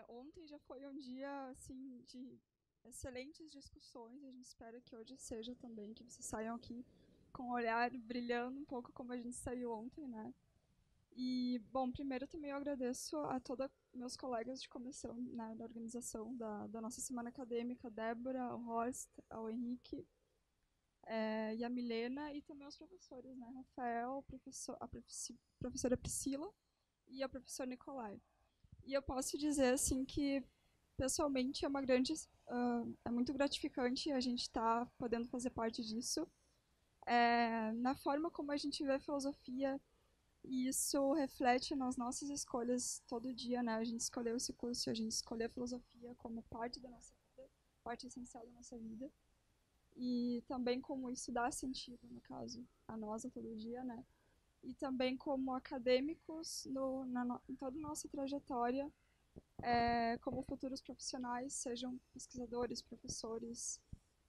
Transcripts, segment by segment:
Ontem já foi um dia assim de excelentes discussões. A gente espera que hoje seja também, que vocês saiam aqui com o olhar brilhando um pouco como a gente saiu ontem, né? E, bom, primeiro também eu agradeço a todos meus colegas de comissão, né, da organização da nossa semana acadêmica, a Débora, ao Horst, ao Henrique, e a Milena, e também aos professores, né, Rafael, professora Priscila e a professora Nicolai. E eu posso dizer, assim, que pessoalmente é uma grande, é muito gratificante a gente estar podendo fazer parte disso. Na forma como a gente vê filosofia, e isso reflete nas nossas escolhas todo dia, né? A gente escolheu esse curso, a gente escolheu a filosofia como parte da nossa vida, parte essencial da nossa vida. E também como isso dá sentido, no caso, a nós a todo dia, né? E também como acadêmicos em toda a nossa trajetória, como futuros profissionais, sejam pesquisadores, professores,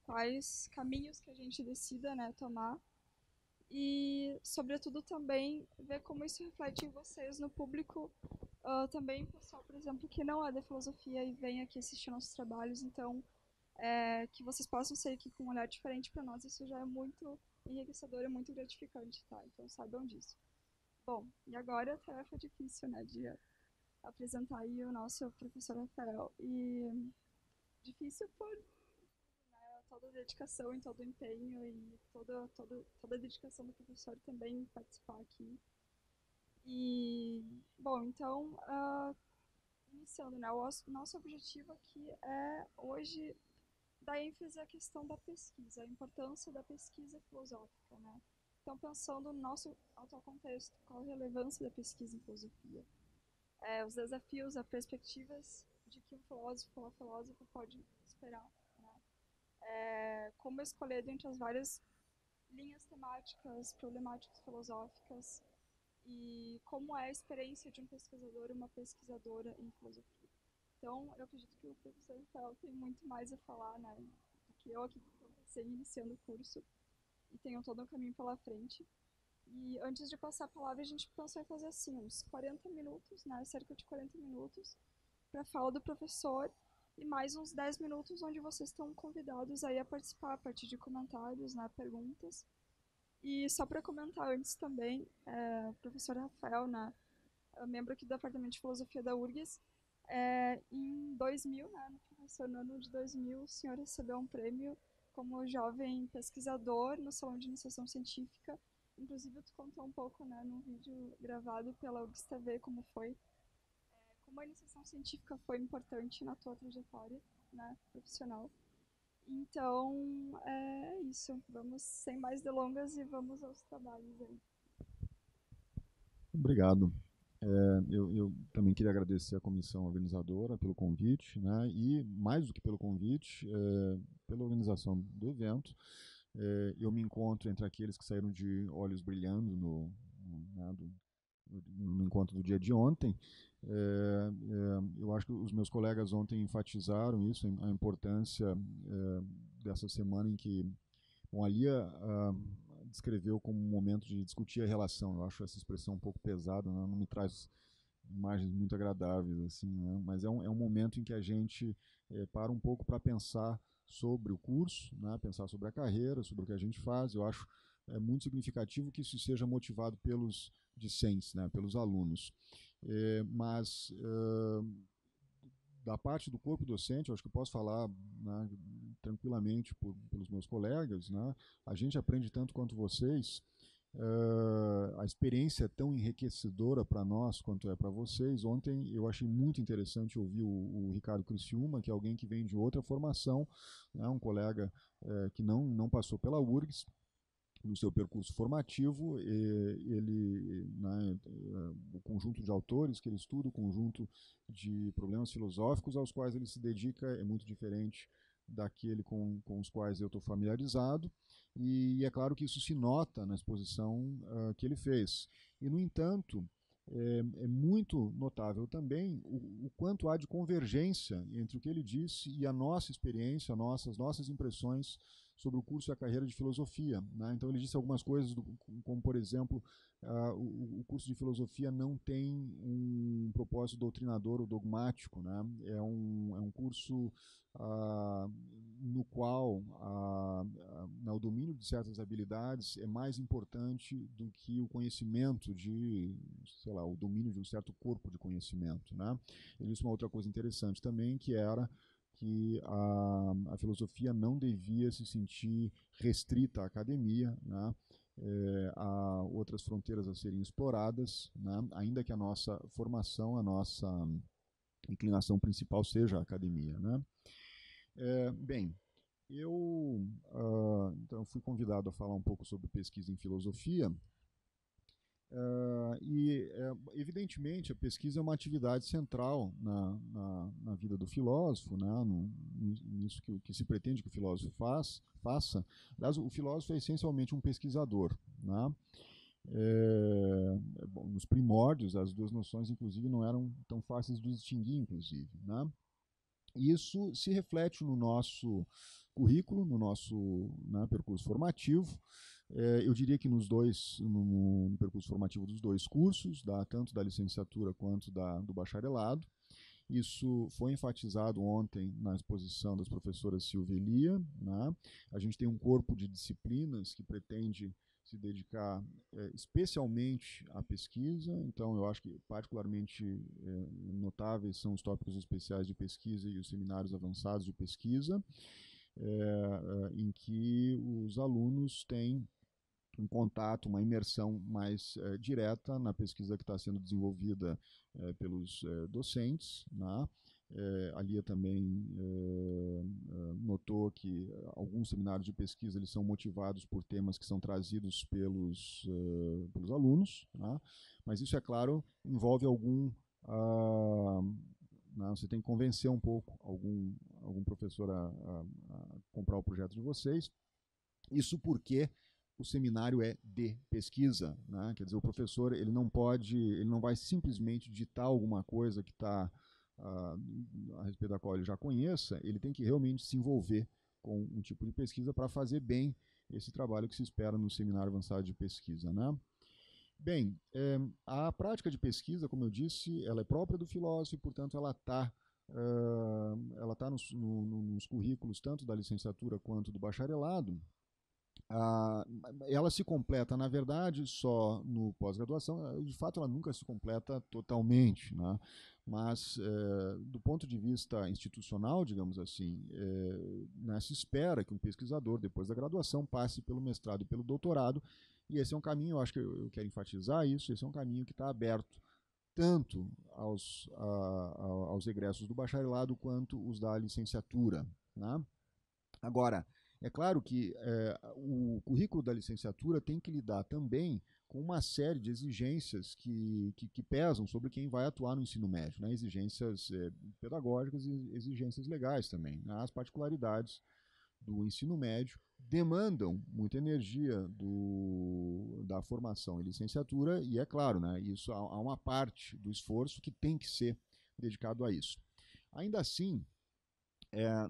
quais caminhos que a gente decida, né, tomar. E, sobretudo, também ver como isso reflete em vocês, no público, também pessoal, por exemplo, que não é da filosofia e vem aqui assistir nossos trabalhos. Então, que vocês possam sair aqui com um olhar diferente para nós, isso já é muito enriquecedor e muito gratificante, tá? Então, saibam disso. Bom, e agora a tarefa difícil, né, de apresentar aí o nosso professor Rafael. E difícil por toda a dedicação e todo o empenho e toda a dedicação do professor também em participar aqui. E, bom, então, iniciando, né, o nosso objetivo aqui é hoje dar ênfase à questão da pesquisa, a importância da pesquisa filosófica, né? Então, pensando no nosso atual contexto, qual a relevância da pesquisa em filosofia? Os desafios, as perspectivas de que um filósofo ou uma filósofa pode esperar, né? Como escolher dentre as várias linhas temáticas, problemáticas filosóficas e como é a experiência de um pesquisador e uma pesquisadora em filosofia. Então, eu acredito que o professor Rafael tem muito mais a falar, né, do que eu aqui que estou iniciando o curso e tenho todo um caminho pela frente. E antes de passar a palavra, a gente pensou em fazer assim, uns 40 minutos, né, cerca de 40 minutos, para a fala do professor e mais uns 10 minutos onde vocês estão convidados aí a participar a partir de comentários, né, perguntas. E só para comentar antes também, o professor Rafael, né, membro aqui do Departamento de Filosofia da URGS, em 2000, né, no ano de 2000, o senhor recebeu um prêmio como jovem pesquisador no Salão de Iniciação Científica. Inclusive, tu contou um pouco, né, num vídeo gravado pela URGS TV, como foi, como a iniciação científica foi importante na tua trajetória, né, profissional. Então, é isso. Vamos, sem mais delongas, e vamos aos trabalhos aí. Obrigado. Eu também queria agradecer à comissão organizadora pelo convite, né, e mais do que pelo convite, pela organização do evento. Eu me encontro entre aqueles que saíram de olhos brilhando no encontro do dia de ontem. Eu acho que os meus colegas ontem enfatizaram isso, a importância dessa semana em que, bom, a Lia descreveu como um momento de discutir a relação. Eu acho essa expressão um pouco pesada, né? Não me traz imagens muito agradáveis, assim, né? Mas é um momento em que a gente para um pouco para pensar sobre o curso, né? Pensar sobre a carreira, sobre o que a gente faz. Eu acho muito significativo que isso seja motivado pelos discentes, né? Pelos alunos. Mas da parte do corpo docente, eu acho que eu posso falar, né, tranquilamente pelos meus colegas, né? A gente aprende tanto quanto vocês. A experiência é tão enriquecedora para nós quanto é para vocês. Ontem eu achei muito interessante ouvir o Ricardo Criciúma, que é alguém que vem de outra formação, né, um colega que não passou pela URGS, no seu percurso formativo. Ele, né, o conjunto de autores que ele estuda, o conjunto de problemas filosóficos aos quais ele se dedica é muito diferente daquele com os quais eu estou familiarizado, e é claro que isso se nota na exposição que ele fez. E, no entanto, é muito notável também o quanto há de convergência entre o que ele disse e a nossa experiência, as nossas impressões sobre o curso e a carreira de filosofia, né? Então ele disse algumas coisas, como por exemplo, o curso de filosofia não tem um propósito doutrinador ou dogmático, né? É um curso no qual o domínio de certas habilidades é mais importante do que o conhecimento sei lá, o domínio de um certo corpo de conhecimento, né? Ele disse uma outra coisa interessante também, que era que a filosofia não devia se sentir restrita à academia, né? Há outras fronteiras a serem exploradas, né? Ainda que a nossa formação, a nossa inclinação principal seja a academia, né? Bem, então fui convidado a falar um pouco sobre pesquisa em filosofia. Evidentemente, a pesquisa é uma atividade central na vida do filósofo, né? Nisso que se pretende que o filósofo faça. Aliás, o filósofo é essencialmente um pesquisador, né? Bom, nos primórdios, as duas noções, inclusive, não eram tão fáceis de distinguir, inclusive, né? E isso se reflete no nosso currículo, no nosso, né, percurso formativo. Eu diria que no percurso formativo dos dois cursos, tanto da licenciatura quanto do bacharelado. Isso foi enfatizado ontem na exposição das professoras Silvia e Lia, né? A gente tem um corpo de disciplinas que pretende se dedicar especialmente à pesquisa, então eu acho que particularmente notáveis são os tópicos especiais de pesquisa e os seminários avançados de pesquisa, em que os alunos têm um contato, uma imersão mais direta na pesquisa que está sendo desenvolvida pelos docentes, né? A Lia também notou que alguns seminários de pesquisa eles são motivados por temas que são trazidos pelos alunos, né? Mas isso, é claro, envolve né, você tem que convencer um pouco algum professor a comprar o projeto de vocês. Isso porque o seminário é de pesquisa, né? Quer dizer, o professor ele não vai simplesmente ditar alguma coisa que está a respeito da qual ele já conheça, ele tem que realmente se envolver com um tipo de pesquisa para fazer bem esse trabalho que se espera no seminário avançado de pesquisa, né? Bem, a prática de pesquisa, como eu disse, ela é própria do filósofo e, portanto, ela tá nos currículos tanto da licenciatura quanto do bacharelado. Ela se completa, na verdade, só no pós-graduação. De fato, ela nunca se completa totalmente, né? Mas, do ponto de vista institucional, digamos assim, né, se espera que um pesquisador, depois da graduação, passe pelo mestrado e pelo doutorado, e esse é um caminho, eu acho que eu quero enfatizar isso, esse é um caminho que está aberto tanto aos egressos do bacharelado quanto os da licenciatura, né? Agora, é claro que o currículo da licenciatura tem que lidar também com uma série de exigências que pesam sobre quem vai atuar no ensino médio, né? Exigências pedagógicas e exigências legais também, né? As particularidades do ensino médio demandam muita energia da formação e licenciatura, e é claro, né, isso há uma parte do esforço que tem que ser dedicado a isso. Ainda assim,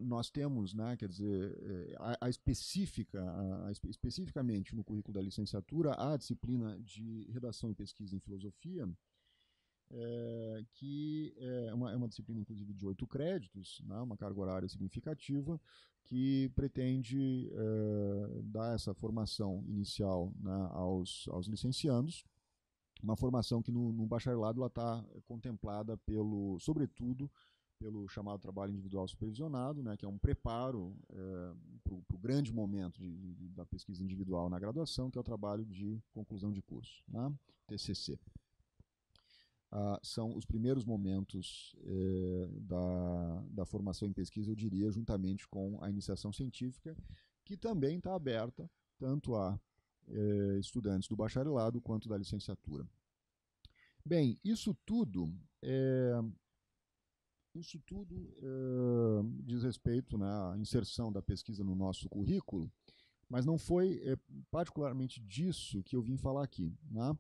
nós temos, né, quer dizer, especificamente no currículo da licenciatura, a disciplina de redação e pesquisa em filosofia, que é uma disciplina, inclusive, de 8 créditos, né, uma carga horária significativa, que pretende dar essa formação inicial, né, aos licenciandos, uma formação que no bacharelado ela está contemplada sobretudo, pelo chamado trabalho individual supervisionado, né, que é um preparo para o grande momento da pesquisa individual na graduação, que é o trabalho de conclusão de curso, né, TCC. São os primeiros momentos da formação em pesquisa, eu diria, juntamente com a iniciação científica, que também está aberta tanto a estudantes do bacharelado quanto da licenciatura. Bem, isso tudo diz respeito, né, à inserção da pesquisa no nosso currículo, mas não foi particularmente disso que eu vim falar aqui, né?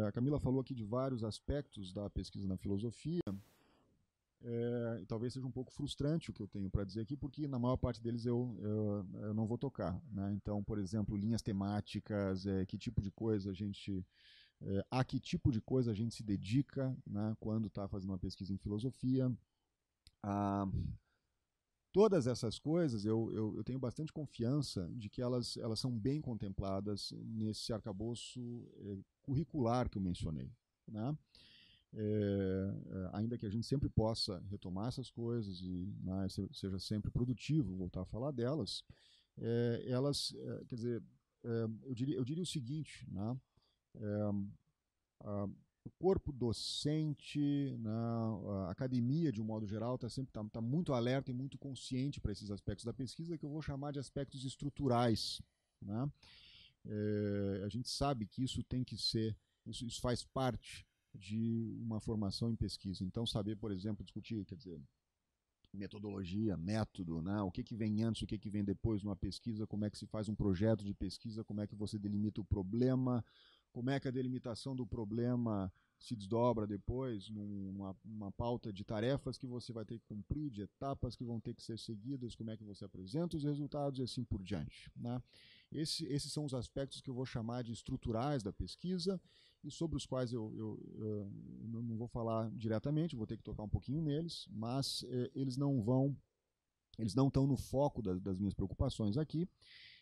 A Camila falou aqui de vários aspectos da pesquisa na filosofia, e talvez seja um pouco frustrante o que eu tenho para dizer aqui, porque na maior parte deles eu não vou tocar, né? Então, por exemplo, linhas temáticas, que tipo de coisa a que tipo de coisa a gente se dedica, né, quando está fazendo uma pesquisa em filosofia. Todas essas coisas eu tenho bastante confiança de que elas são bem contempladas nesse arcabouço curricular que eu mencionei, né? Ainda que a gente sempre possa retomar essas coisas e, né, seja sempre produtivo voltar a falar delas, quer dizer, eu diria o seguinte, né? O corpo docente, né, a academia, de um modo geral, está muito alerta e muito consciente para esses aspectos da pesquisa, que eu vou chamar de aspectos estruturais, né? A gente sabe que isso tem que ser, isso faz parte de uma formação em pesquisa. Então, saber, por exemplo, discutir, quer dizer, metodologia, método, né? O que vem antes, o que vem depois numa pesquisa, como é que se faz um projeto de pesquisa, como é que você delimita o problema, como é que a delimitação do problema se desdobra depois numa pauta de tarefas que você vai ter que cumprir, de etapas que vão ter que ser seguidas, como é que você apresenta os resultados e assim por diante, né? Esses são os aspectos que eu vou chamar de estruturais da pesquisa e sobre os quais eu não vou falar diretamente, vou ter que tocar um pouquinho neles, mas eles não estão no foco das minhas preocupações aqui.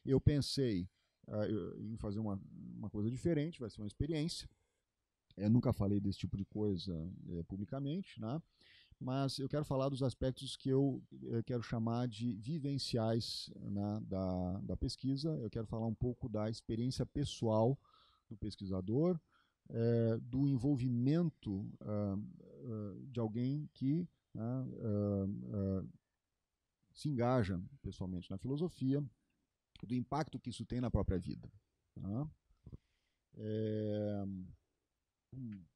Eu pensei em fazer uma coisa diferente, vai ser uma experiência. Eu nunca falei desse tipo de coisa publicamente, né? Mas eu quero falar dos aspectos que eu quero chamar de vivenciais, né, da pesquisa. Eu quero falar um pouco da experiência pessoal do pesquisador, do envolvimento de alguém que, né, se engaja pessoalmente na filosofia, do impacto que isso tem na própria vida. Tá?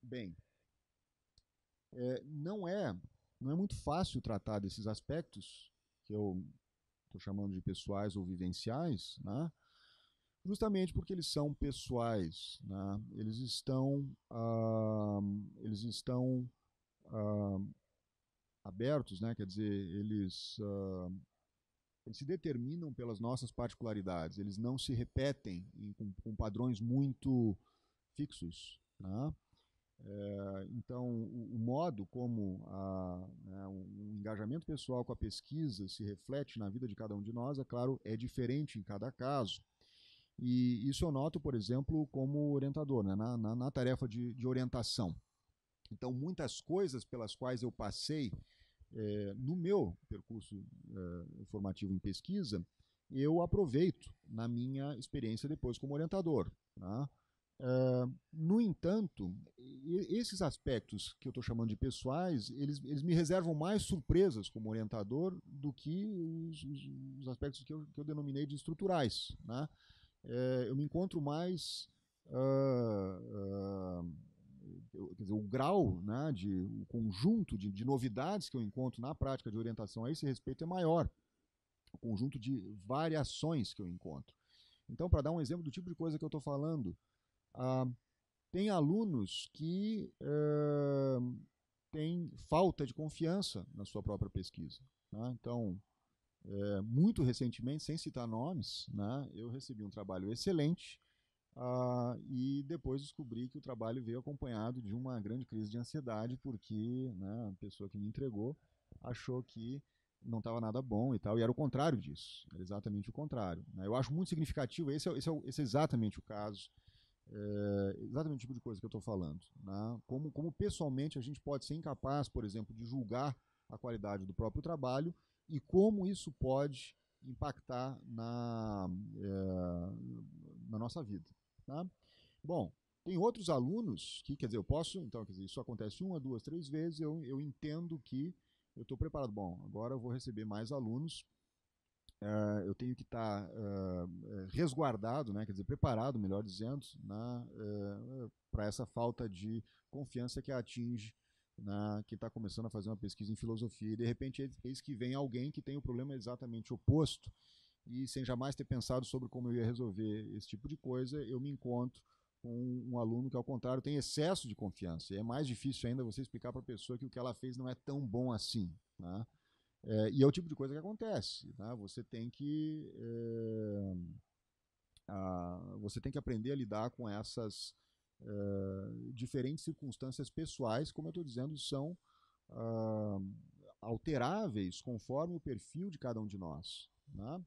Bem, não é muito fácil tratar desses aspectos que eu estou chamando de pessoais ou vivenciais, né? Justamente porque eles são pessoais, né? Eles estão abertos, né? Quer dizer, eles se determinam pelas nossas particularidades, eles não se repetem com padrões muito fixos, né? Então, o modo como o engajamento pessoal com a pesquisa se reflete na vida de cada um de nós, é claro, é diferente em cada caso. E isso eu noto, por exemplo, como orientador, né, na tarefa de orientação. Então, muitas coisas pelas quais eu passei no meu percurso formativo em pesquisa, eu aproveito na minha experiência depois como orientador. Tá? No entanto, esses aspectos que eu estou chamando de pessoais, eles me reservam mais surpresas como orientador do que os aspectos que eu denominei de estruturais. Né? Eu me encontro mais quer dizer, o grau, né, o conjunto de novidades que eu encontro na prática de orientação a esse respeito é maior, o conjunto de variações que eu encontro. Então, para dar um exemplo do tipo de coisa que eu estou falando, tem alunos que têm falta de confiança na sua própria pesquisa. Né? Então, muito recentemente, sem citar nomes, né, eu recebi um trabalho excelente e depois descobri que o trabalho veio acompanhado de uma grande crise de ansiedade, porque, né, a pessoa que me entregou achou que não estava nada bom e tal, e era o contrário disso, era exatamente o contrário. Né? Eu acho muito significativo, esse é exatamente o caso, exatamente o tipo de coisa que eu estou falando. Né? Como pessoalmente a gente pode ser incapaz, por exemplo, de julgar a qualidade do próprio trabalho e como isso pode impactar na nossa vida. Tá? Bom, tem outros alunos que, quer dizer, eu posso, então, quer dizer, isso acontece 1, 2, 3 vezes, eu entendo que eu estou preparado. Bom, agora eu vou receber mais alunos, eu tenho que estar resguardado, né, quer dizer, preparado, melhor dizendo, para essa falta de confiança que atinge quem está começando a fazer uma pesquisa em filosofia. E, de repente, eis que vem alguém que tem o problema exatamente oposto, e sem jamais ter pensado sobre como eu ia resolver esse tipo de coisa, eu me encontro com um aluno que, ao contrário, tem excesso de confiança. E é mais difícil ainda você explicar para a pessoa que o que ela fez não é tão bom assim, né? E é o tipo de coisa que acontece, né? Você tem que aprender a lidar com essas diferentes circunstâncias pessoais, como eu estou dizendo, são ah, alteráveis conforme o perfil de cada um de nós, né?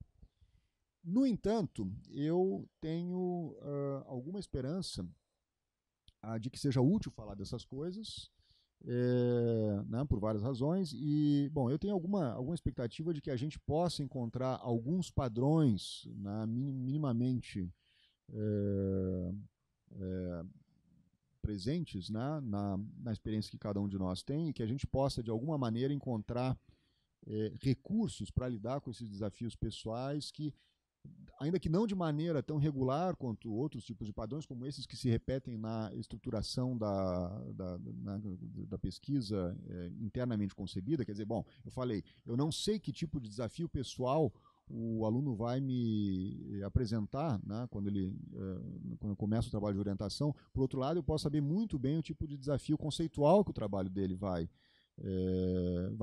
No entanto, eu tenho alguma esperança de que seja útil falar dessas coisas, né, por várias razões. E, bom, eu tenho alguma expectativa de que a gente possa encontrar alguns padrões, né, minimamente é, é, presentes, né, na experiência que cada um de nós tem, e que a gente possa, de alguma maneira, encontrar recursos para lidar com esses desafios pessoais que, ainda que não de maneira tão regular quanto outros tipos de padrões, como esses que se repetem na estruturação da pesquisa internamente concebida. Quer dizer, bom, eu falei, eu não sei que tipo de desafio pessoal o aluno vai me apresentar, né, quando eu começo o trabalho de orientação. Por outro lado, eu posso saber muito bem o tipo de desafio conceitual que o trabalho dele vai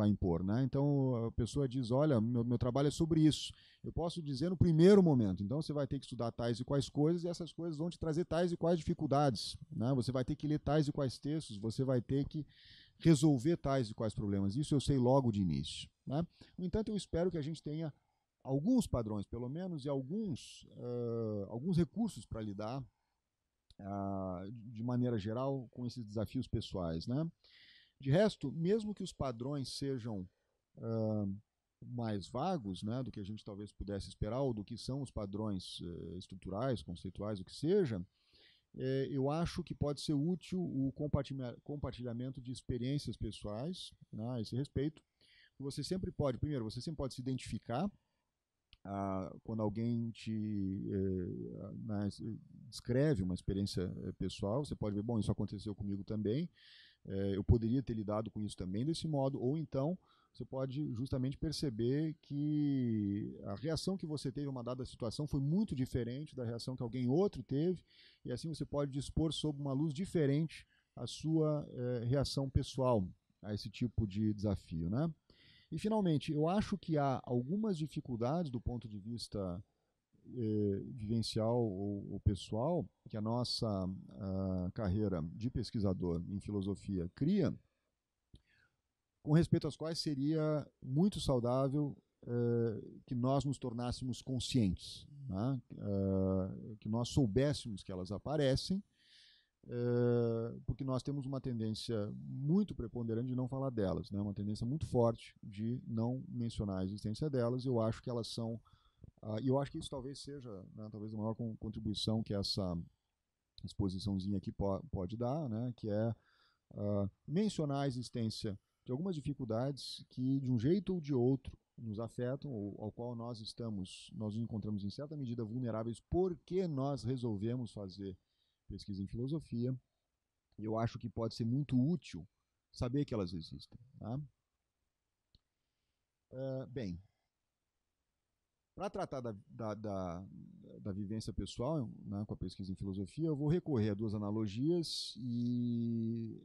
impor, né? Então a pessoa diz, olha, meu trabalho é sobre isso. Eu posso dizer no primeiro momento, então você vai ter que estudar tais e quais coisas, e essas coisas vão te trazer tais e quais dificuldades, né? Você vai ter que ler tais e quais textos, você vai ter que resolver tais e quais problemas. Isso eu sei logo de início, né? No entanto, eu espero que a gente tenha alguns padrões, pelo menos, e alguns recursos para lidar de maneira geral com esses desafios pessoais, né? De resto, mesmo que os padrões sejam mais vagos, né, do que a gente talvez pudesse esperar, ou do que são os padrões estruturais, conceituais, o que seja, eu acho que pode ser útil o compartilhamento de experiências pessoais, né, a esse respeito. Você sempre pode se identificar quando alguém descreve uma experiência pessoal. Você pode ver, bom, isso aconteceu comigo também, eu poderia ter lidado com isso também desse modo, ou então você pode justamente perceber que a reação que você teve a uma dada situação foi muito diferente da reação que alguém outro teve, e assim você pode dispor sob uma luz diferente a sua reação pessoal a esse tipo de desafio, né? E, finalmente, eu acho que há algumas dificuldades do ponto de vista vivencial ou pessoal que a nossa carreira de pesquisador em filosofia cria, com respeito às quais seria muito saudável que nós nos tornássemos conscientes, né? Que nós soubéssemos que elas aparecem, porque nós temos uma tendência muito preponderante de não falar delas, né? Uma tendência muito forte de não mencionar a existência delas. Eu acho que elas são, e eu acho que isso talvez seja, né, talvez a maior contribuição que essa exposiçãozinha aqui pode dar, né, que é mencionar a existência de algumas dificuldades que, de um jeito ou de outro, nos afetam, ou ao qual nós nos encontramos em certa medida vulneráveis porque nós resolvemos fazer pesquisa em filosofia. E eu acho que pode ser muito útil saber que elas existem, tá? Bem, para tratar da vivência pessoal, né, com a pesquisa em filosofia, eu vou recorrer a duas analogias e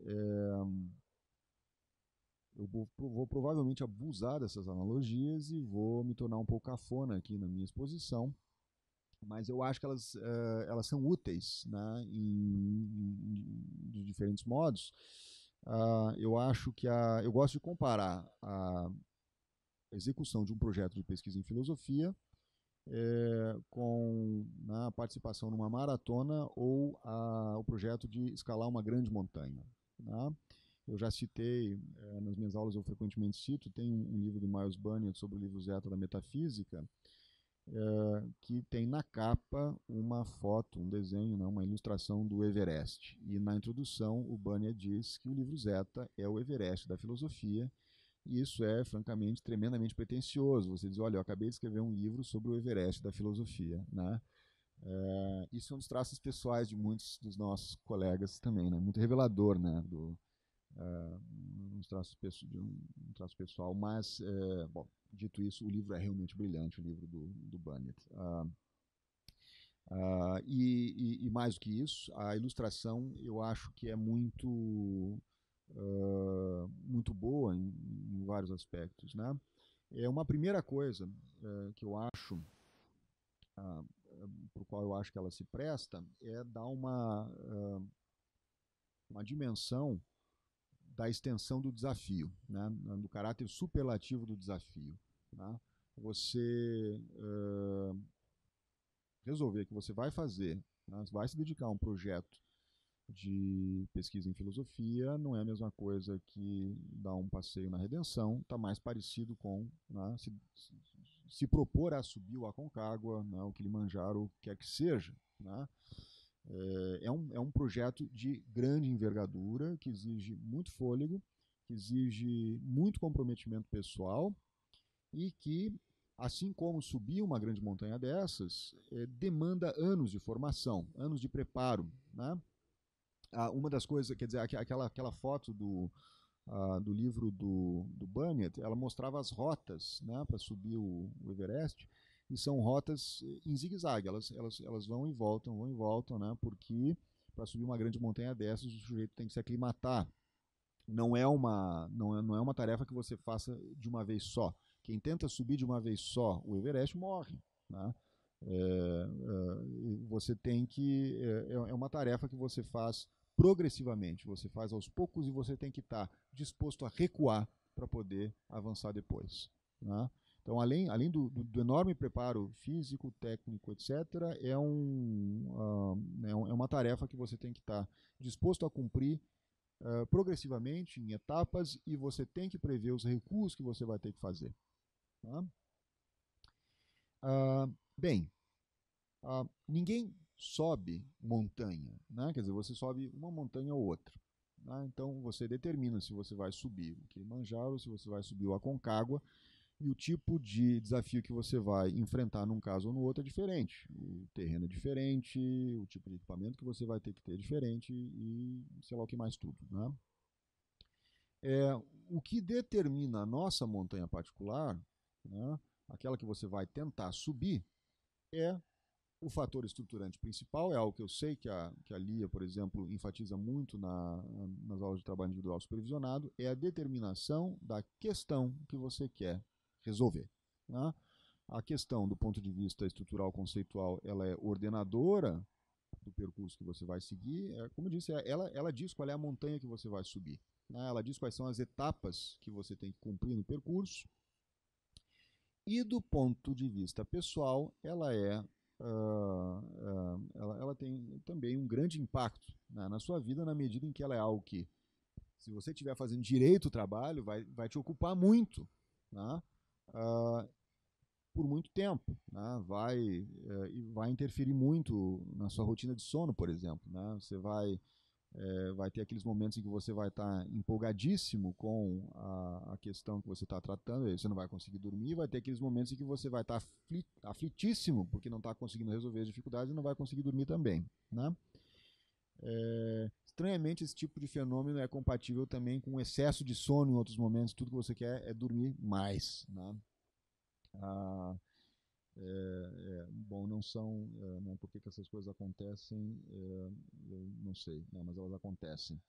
eu vou provavelmente abusar dessas analogias e vou me tornar um pouco cafona aqui na minha exposição, mas eu acho que elas são úteis, né, de diferentes modos. Eu acho que eu gosto de comparar a execução de um projeto de pesquisa em filosofia com a participação numa maratona ou o projeto de escalar uma grande montanha, né? Eu já citei, nas minhas aulas eu frequentemente cito, tem um livro do Miles Bunyard sobre o livro Zeta da Metafísica, que tem na capa uma foto, um desenho, né, uma ilustração do Everest. E na introdução o Bunyard diz que o livro Zeta é o Everest da filosofia, e isso é, francamente, tremendamente pretensioso. Você diz, olha, eu acabei de escrever um livro sobre o Everest da filosofia, né? Isso é um dos traços pessoais de muitos dos nossos colegas também, né? Muito revelador, né? Um traço pessoal, mas, bom, dito isso, o livro é realmente brilhante, o livro do Bunyard. E mais do que isso, a ilustração eu acho que é muito boa em vários aspectos, né? Uma primeira coisa que eu acho, para o qual eu acho que ela se presta, é dar uma dimensão da extensão do desafio, né? Do caráter superlativo do desafio. Né? Você resolver que você vai fazer, né? Vai se dedicar a um projeto de pesquisa em filosofia, não é a mesma coisa que dar um passeio na Redenção, está mais parecido com, né, se propor a subir o Aconcagua, né, o Kilimanjaro, quer que seja. Né? É um projeto de grande envergadura, que exige muito fôlego, que exige muito comprometimento pessoal e que, assim como subir uma grande montanha dessas, demanda anos de formação, anos de preparo. Né? Uma das coisas, quer dizer, aquela foto do livro do Bunyat, ela mostrava as rotas, né, para subir o Everest, e são rotas em zigue-zague, elas vão e voltam, né, porque para subir uma grande montanha dessas o sujeito tem que se aclimatar. Não é uma tarefa que você faça de uma vez só. Quem tenta subir de uma vez só o Everest morre. Né? Você tem que. É uma tarefa que você faz progressivamente, você faz aos poucos e você tem que estar disposto a recuar para poder avançar depois. Né? Então, além do enorme preparo físico, técnico, etc., é uma tarefa que você tem que estar disposto a cumprir progressivamente, em etapas, e você tem que prever os recuos que você vai ter que fazer. Tá? Bem, ninguém sobe montanha, né? Quer dizer, você sobe uma montanha ou outra. Né? Então você determina se você vai subir o Kilimanjaro, se você vai subir o Aconcagua, e o tipo de desafio que você vai enfrentar num caso ou no outro é diferente. O terreno é diferente, o tipo de equipamento que você vai ter que ter é diferente e sei lá o que mais tudo. Né? O que determina a nossa montanha particular, né, aquela que você vai tentar subir, é o fator estruturante principal, é algo que eu sei que a Lia, por exemplo, enfatiza muito nas aulas de trabalho individual supervisionado, é a determinação da questão que você quer resolver. Né? A questão, do ponto de vista estrutural conceitual, ela é ordenadora do percurso que você vai seguir. Como eu disse, ela diz qual é a montanha que você vai subir. Né? Ela diz quais são as etapas que você tem que cumprir no percurso. E do ponto de vista pessoal, ela tem também um grande impacto, né, na sua vida, na medida em que ela é algo que, se você estiver fazendo direito o trabalho, vai te ocupar muito, né, por muito tempo. Né, vai interferir muito na sua rotina de sono, por exemplo. Né, você vai ter aqueles momentos em que você vai estar empolgadíssimo com a questão que você está tratando, aí você não vai conseguir dormir, vai ter aqueles momentos em que você vai estar aflitíssimo, porque não está conseguindo resolver as dificuldades e não vai conseguir dormir também. Né? Estranhamente, esse tipo de fenômeno é compatível também com excesso de sono em outros momentos, tudo que você quer é dormir mais. Né? Bom, não são, né, por que essas coisas acontecem, eu não sei, né, mas elas acontecem.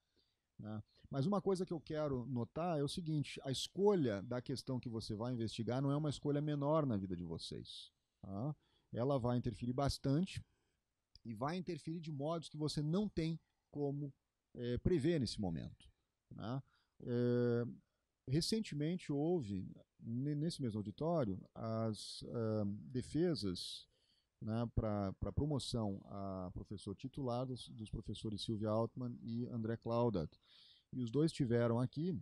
Né? Mas uma coisa que eu quero notar é o seguinte: a escolha da questão que você vai investigar não é uma escolha menor na vida de vocês. Tá? Ela vai interferir bastante e vai interferir de modos que você não tem como prever nesse momento. Né? Recentemente houve, nesse mesmo auditório, as defesas, né, para promoção a professor titular dos professores Silvia Altman e André Claudat. E os dois tiveram aqui,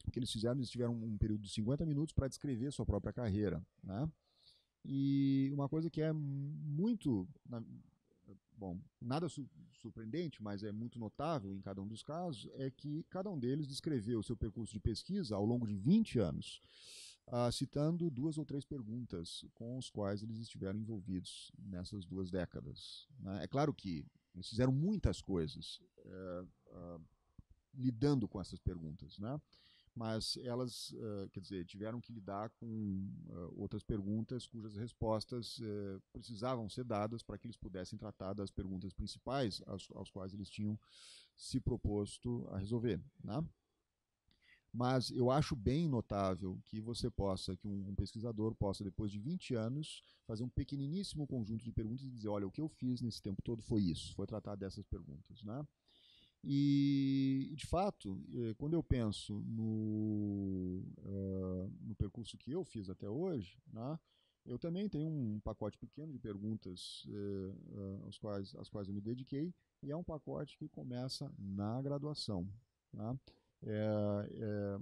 o que eles tiveram um período de 50 minutos para descrever sua própria carreira. Né? E uma coisa que é muito, bom, nada surpreendente, mas é muito notável em cada um dos casos, é que cada um deles descreveu o seu percurso de pesquisa ao longo de 20 anos, citando 2 ou 3 perguntas com os quais eles estiveram envolvidos nessas 2 décadas. Né? É claro que eles fizeram muitas coisas lidando com essas perguntas, né? mas elas, quer dizer, tiveram que lidar com outras perguntas cujas respostas precisavam ser dadas para que eles pudessem tratar das perguntas principais aos quais eles tinham se proposto a resolver, né? Mas eu acho bem notável que você possa, que um pesquisador possa, depois de 20 anos, fazer um pequeniníssimo conjunto de perguntas e dizer, olha, o que eu fiz nesse tempo todo foi isso, foi tratar dessas perguntas, né? E, de fato, quando eu penso no percurso que eu fiz até hoje, né, eu também tenho um pacote pequeno de perguntas às quais eu me dediquei, e é um pacote que começa na graduação. Né?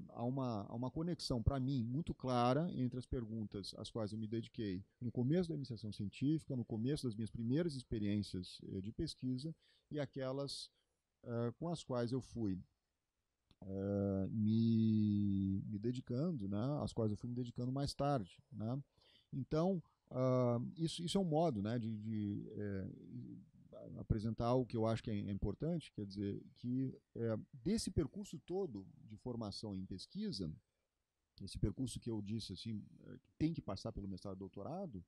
Há uma conexão, para mim, muito clara entre as perguntas às quais eu me dediquei no começo da iniciação científica, no começo das minhas primeiras experiências de pesquisa, e aquelas com as quais eu fui me dedicando, né, às quais eu fui me dedicando mais tarde. Né? Então, isso é um modo, né, de apresentar algo que eu acho que é importante, quer dizer, que desse percurso todo de formação em pesquisa, esse percurso que eu disse assim, tem que passar pelo mestrado e doutorado,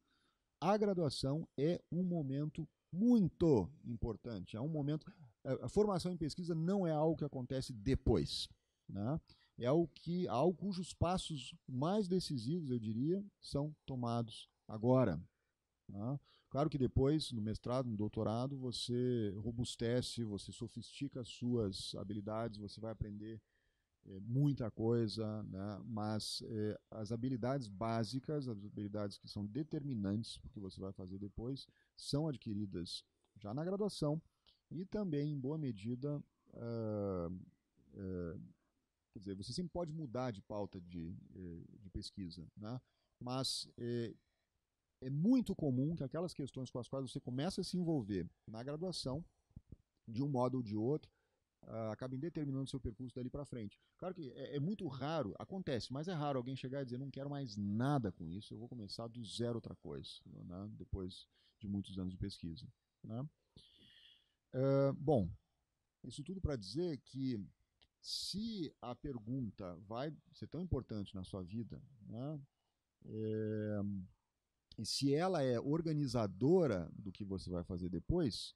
a graduação é um momento muito importante. É um momento. A formação em pesquisa não é algo que acontece depois. Né? É algo cujos passos mais decisivos, eu diria, são tomados agora. Né? Claro que depois, no mestrado, no doutorado, você robustece, você sofistica as suas habilidades, você vai aprender muita coisa, né? Mas as habilidades básicas, as habilidades que são determinantes para o que você vai fazer depois, são adquiridas já na graduação e também, em boa medida, quer dizer, você sempre pode mudar de pauta de pesquisa, né? Mas é muito comum que aquelas questões com as quais você começa a se envolver na graduação, de um modo ou de outro, acabem determinando o seu percurso dali para frente. Claro que é muito raro, acontece, mas é raro alguém chegar e dizer, não quero mais nada com isso, eu vou começar do zero outra coisa, né? Depois de muitos anos de pesquisa. Né? Bom, isso tudo para dizer que se a pergunta vai ser tão importante na sua vida, né? E se ela é organizadora do que você vai fazer depois,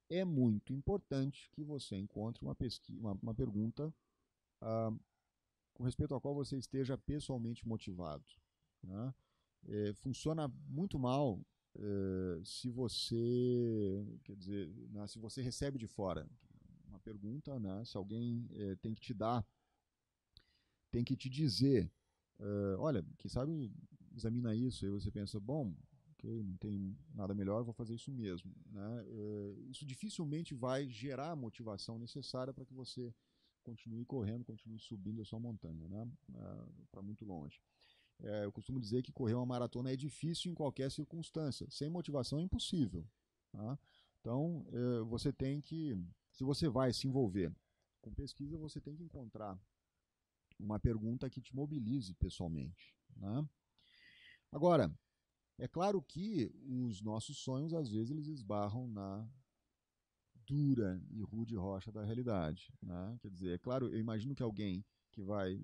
é muito importante que você encontre uma pergunta com respeito ao qual você esteja pessoalmente motivado. Né? Funciona muito mal se você, quer dizer, né, se você recebe de fora uma pergunta, né, se alguém tem que te dar, tem que te dizer, olha, quem sabe examina isso, aí você pensa, bom, ok, não tem nada melhor, vou fazer isso mesmo. Né? Isso dificilmente vai gerar a motivação necessária para que você continue correndo, continue subindo a sua montanha, né? Para muito longe. Eu costumo dizer que correr uma maratona é difícil em qualquer circunstância. Sem motivação é impossível. Tá? Então, você tem que, se você vai se envolver com pesquisa, você tem que encontrar uma pergunta que te mobilize pessoalmente. Né? Agora, é claro que os nossos sonhos, às vezes, eles esbarram na dura e rude rocha da realidade. Né? Quer dizer, é claro, eu imagino que alguém que vai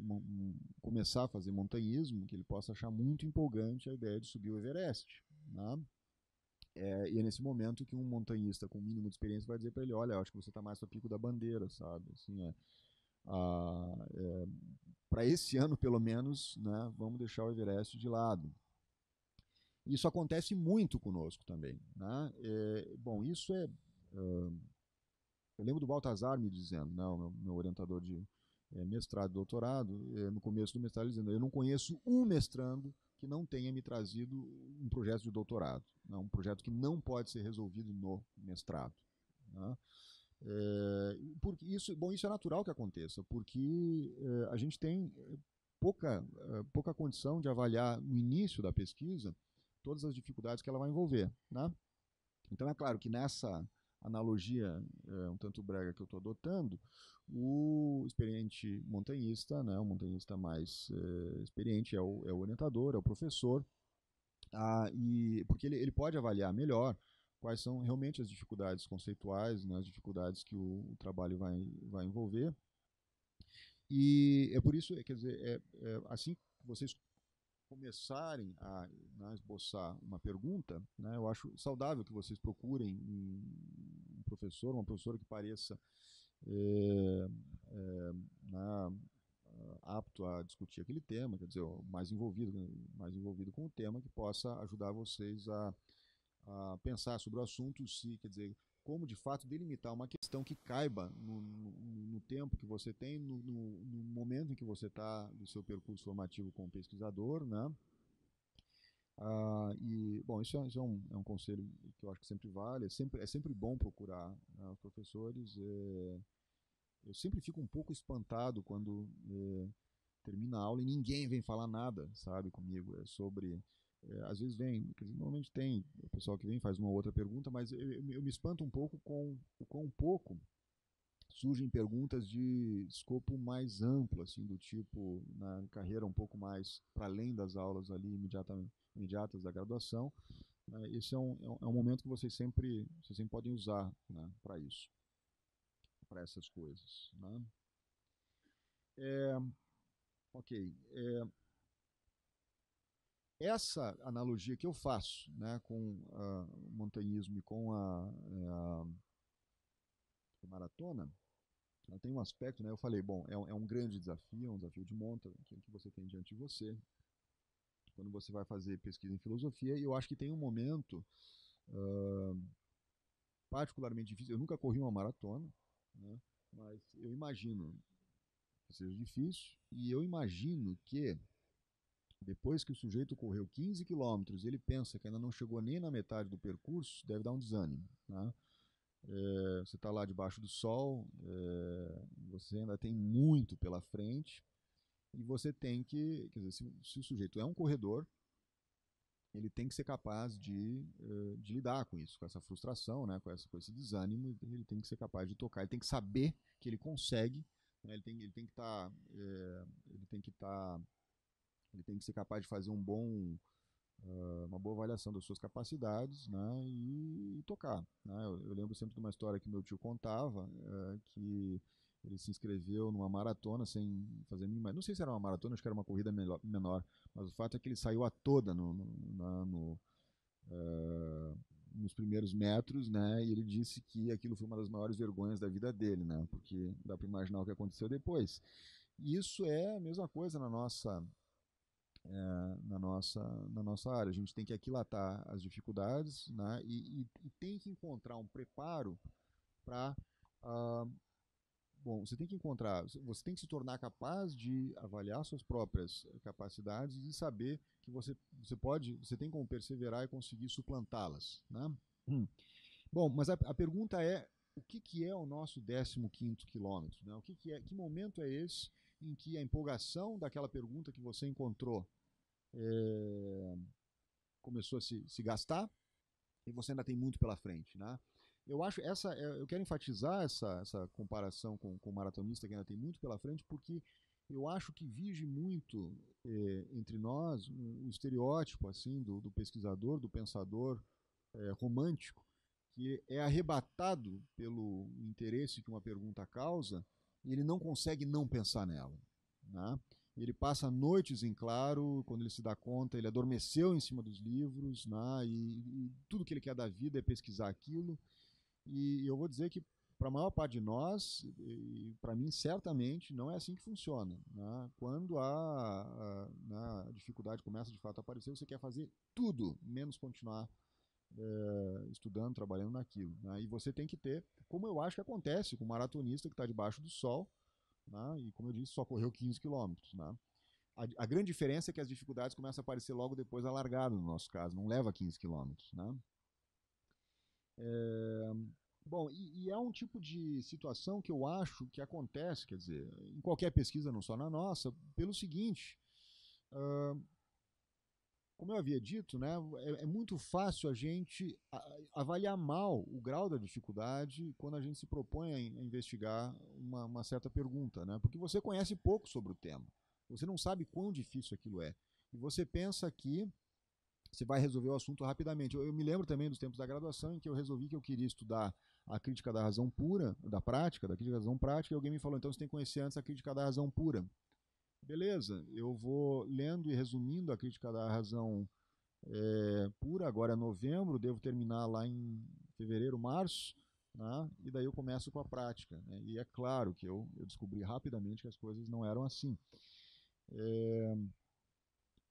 começar a fazer montanhismo, que ele possa achar muito empolgante a ideia de subir o Everest. Né? E é nesse momento que um montanhista com o mínimo de experiência vai dizer para ele, olha, eu acho que você está mais para Pico da Bandeira, sabe? Assim, para esse ano, pelo menos, né, vamos deixar o Everest de lado. Isso acontece muito conosco também. Né? Bom, isso é... eu lembro do Baltazar me dizendo, né, o meu orientador de mestrado e doutorado, no começo do mestrado, ele dizendo, eu não conheço um mestrando que não tenha me trazido um projeto de doutorado. Né, um projeto que não pode ser resolvido no mestrado. Né? Porque isso é natural que aconteça, porque a gente tem pouca condição de avaliar no início da pesquisa todas as dificuldades que ela vai envolver. Né? Então é claro que nessa analogia um tanto brega que eu estou adotando, o experiente montanhista, né, o montanhista mais experiente é o orientador, é o professor, porque ele pode avaliar melhor quais são realmente as dificuldades conceituais, né, as dificuldades que o trabalho vai envolver. E é por isso, quer dizer, assim que vocês começarem a, né, esboçar uma pergunta, né, eu acho saudável que vocês procurem um professor, uma professora que pareça é, é, na, apto a discutir aquele tema, quer dizer, mais envolvido com o tema, que possa ajudar vocês a pensar sobre o assunto, se, quer dizer, como de fato delimitar uma questão que caiba no tempo que você tem, no momento em que você está do seu percurso formativo como pesquisador, né? E, bom, isso é um conselho que eu acho que sempre vale, é sempre bom procurar, né, os professores. Eu sempre fico um pouco espantado quando termina a aula e ninguém vem falar nada, sabe, comigo. É sobre. Às vezes vem, quer dizer, normalmente tem o pessoal que vem faz uma ou outra pergunta, mas eu me espanto um pouco com o quão pouco surgem perguntas de escopo mais amplo, assim, do tipo, na carreira um pouco mais para além das aulas ali imediatas da graduação. Né? Esse é um momento que vocês sempre podem usar, né, para isso, para essas coisas. Né? É, ok. Essa analogia que eu faço, né, com o montanhismo e com a maratona, ela tem um aspecto, né, eu falei, bom, é um grande desafio, é um desafio de monta, que você tem diante de você, quando você vai fazer pesquisa em filosofia, e eu acho que tem um momento particularmente difícil. Eu nunca corri uma maratona, né, mas eu imagino que seja difícil, e eu imagino que depois que o sujeito correu 15 quilômetros, ele pensa que ainda não chegou nem na metade do percurso, deve dar um desânimo. Né? Você está lá debaixo do sol, você ainda tem muito pela frente, e você tem que, quer dizer, se o sujeito é um corredor, ele tem que ser capaz de lidar com isso, com essa frustração, né, com esse desânimo, ele tem que ser capaz de tocar, ele tem que saber que ele consegue, né, ele tem que estar, ele tem que estar ele tem que ser capaz de fazer uma boa avaliação das suas capacidades, né, e tocar. Né? Eu lembro sempre de uma história que meu tio contava, que ele se inscreveu numa maratona sem fazer nenhuma. Não sei se era uma maratona, acho que era uma corrida menor, mas o fato é que ele saiu a toda nos primeiros metros, né, e ele disse que aquilo foi uma das maiores vergonhas da vida dele, né, porque dá para imaginar o que aconteceu depois. E isso é a mesma coisa na nossa área. A gente tem que aquilatar as dificuldades, né, e tem que encontrar um preparo para. Bom, você tem que se tornar capaz de avaliar suas próprias capacidades e saber que você tem como perseverar e conseguir suplantá-las. Né? Bom, mas a pergunta é, o que é o nosso 15º quilômetro? Né? Que momento é esse em que a empolgação daquela pergunta que você encontrou começou a se gastar e você ainda tem muito pela frente, né? Eu quero enfatizar essa comparação com o maratonista que ainda tem muito pela frente, porque eu acho que vige muito entre nós um estereótipo assim do pesquisador, do pensador romântico, que é arrebatado pelo interesse que uma pergunta causa e ele não consegue não pensar nela. Né? Ele passa noites em claro, quando ele se dá conta, ele adormeceu em cima dos livros, né? E tudo que ele quer da vida é pesquisar aquilo. E eu vou dizer que, para a maior parte de nós, e para mim, certamente, não é assim que funciona. Né? Quando a dificuldade começa de fato a aparecer, você quer fazer tudo, menos continuar estudando, trabalhando naquilo. Né? E você tem que ter, como eu acho que acontece com o maratonista que está debaixo do sol, né? E como eu disse, só correu 15 quilômetros. Né? A grande diferença é que as dificuldades começam a aparecer logo depois da largada, no nosso caso, não leva 15 quilômetros. Né? Bom, e é um tipo de situação que eu acho que acontece, quer dizer, em qualquer pesquisa, não só na nossa, pelo seguinte, como eu havia dito, né, é muito fácil a gente avaliar mal o grau da dificuldade quando a gente se propõe a investigar uma certa pergunta, né, porque você conhece pouco sobre o tema, você não sabe quão difícil aquilo é, e você pensa que você vai resolver o assunto rapidamente. Eu me lembro também dos tempos da graduação em que eu resolvi que eu queria estudar a crítica da razão pura, da prática, da crítica da razão prática, e alguém me falou, então você tem que conhecer antes a crítica da razão pura. Beleza, eu vou lendo e resumindo a crítica da razão pura, agora é novembro, devo terminar lá em fevereiro, março, né? E daí eu começo com a prática. Né? E é claro que eu descobri rapidamente que as coisas não eram assim.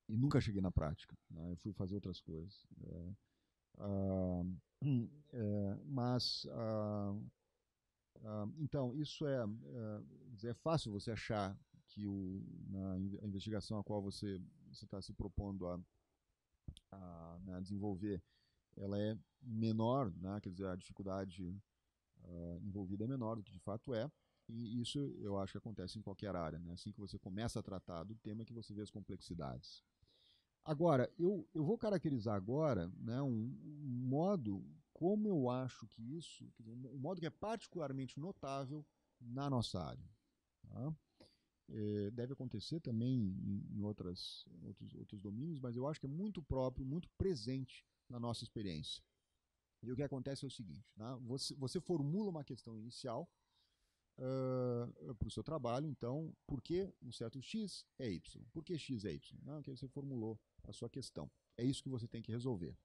E nunca cheguei na prática. Né? Eu fui fazer outras coisas. Ah, mas, então, isso é fácil você achar que na investigação a qual você está se propondo a desenvolver, ela é menor, né? Quer dizer, a dificuldade envolvida é menor do que de fato é, e isso eu acho que acontece em qualquer área. Né? Assim que você começa a tratar do tema é que você vê as complexidades. Agora, eu vou caracterizar agora, né, um modo como eu acho que isso, um modo que é particularmente notável na nossa área. Tá? Deve acontecer também em outros domínios, mas eu acho que é muito próprio, muito presente na nossa experiência. E o que acontece é o seguinte, né? Você formula uma questão inicial para o seu trabalho, então, por que um certo x é y? Por que x é y? Não, que você formulou a sua questão. É isso que você tem que resolver.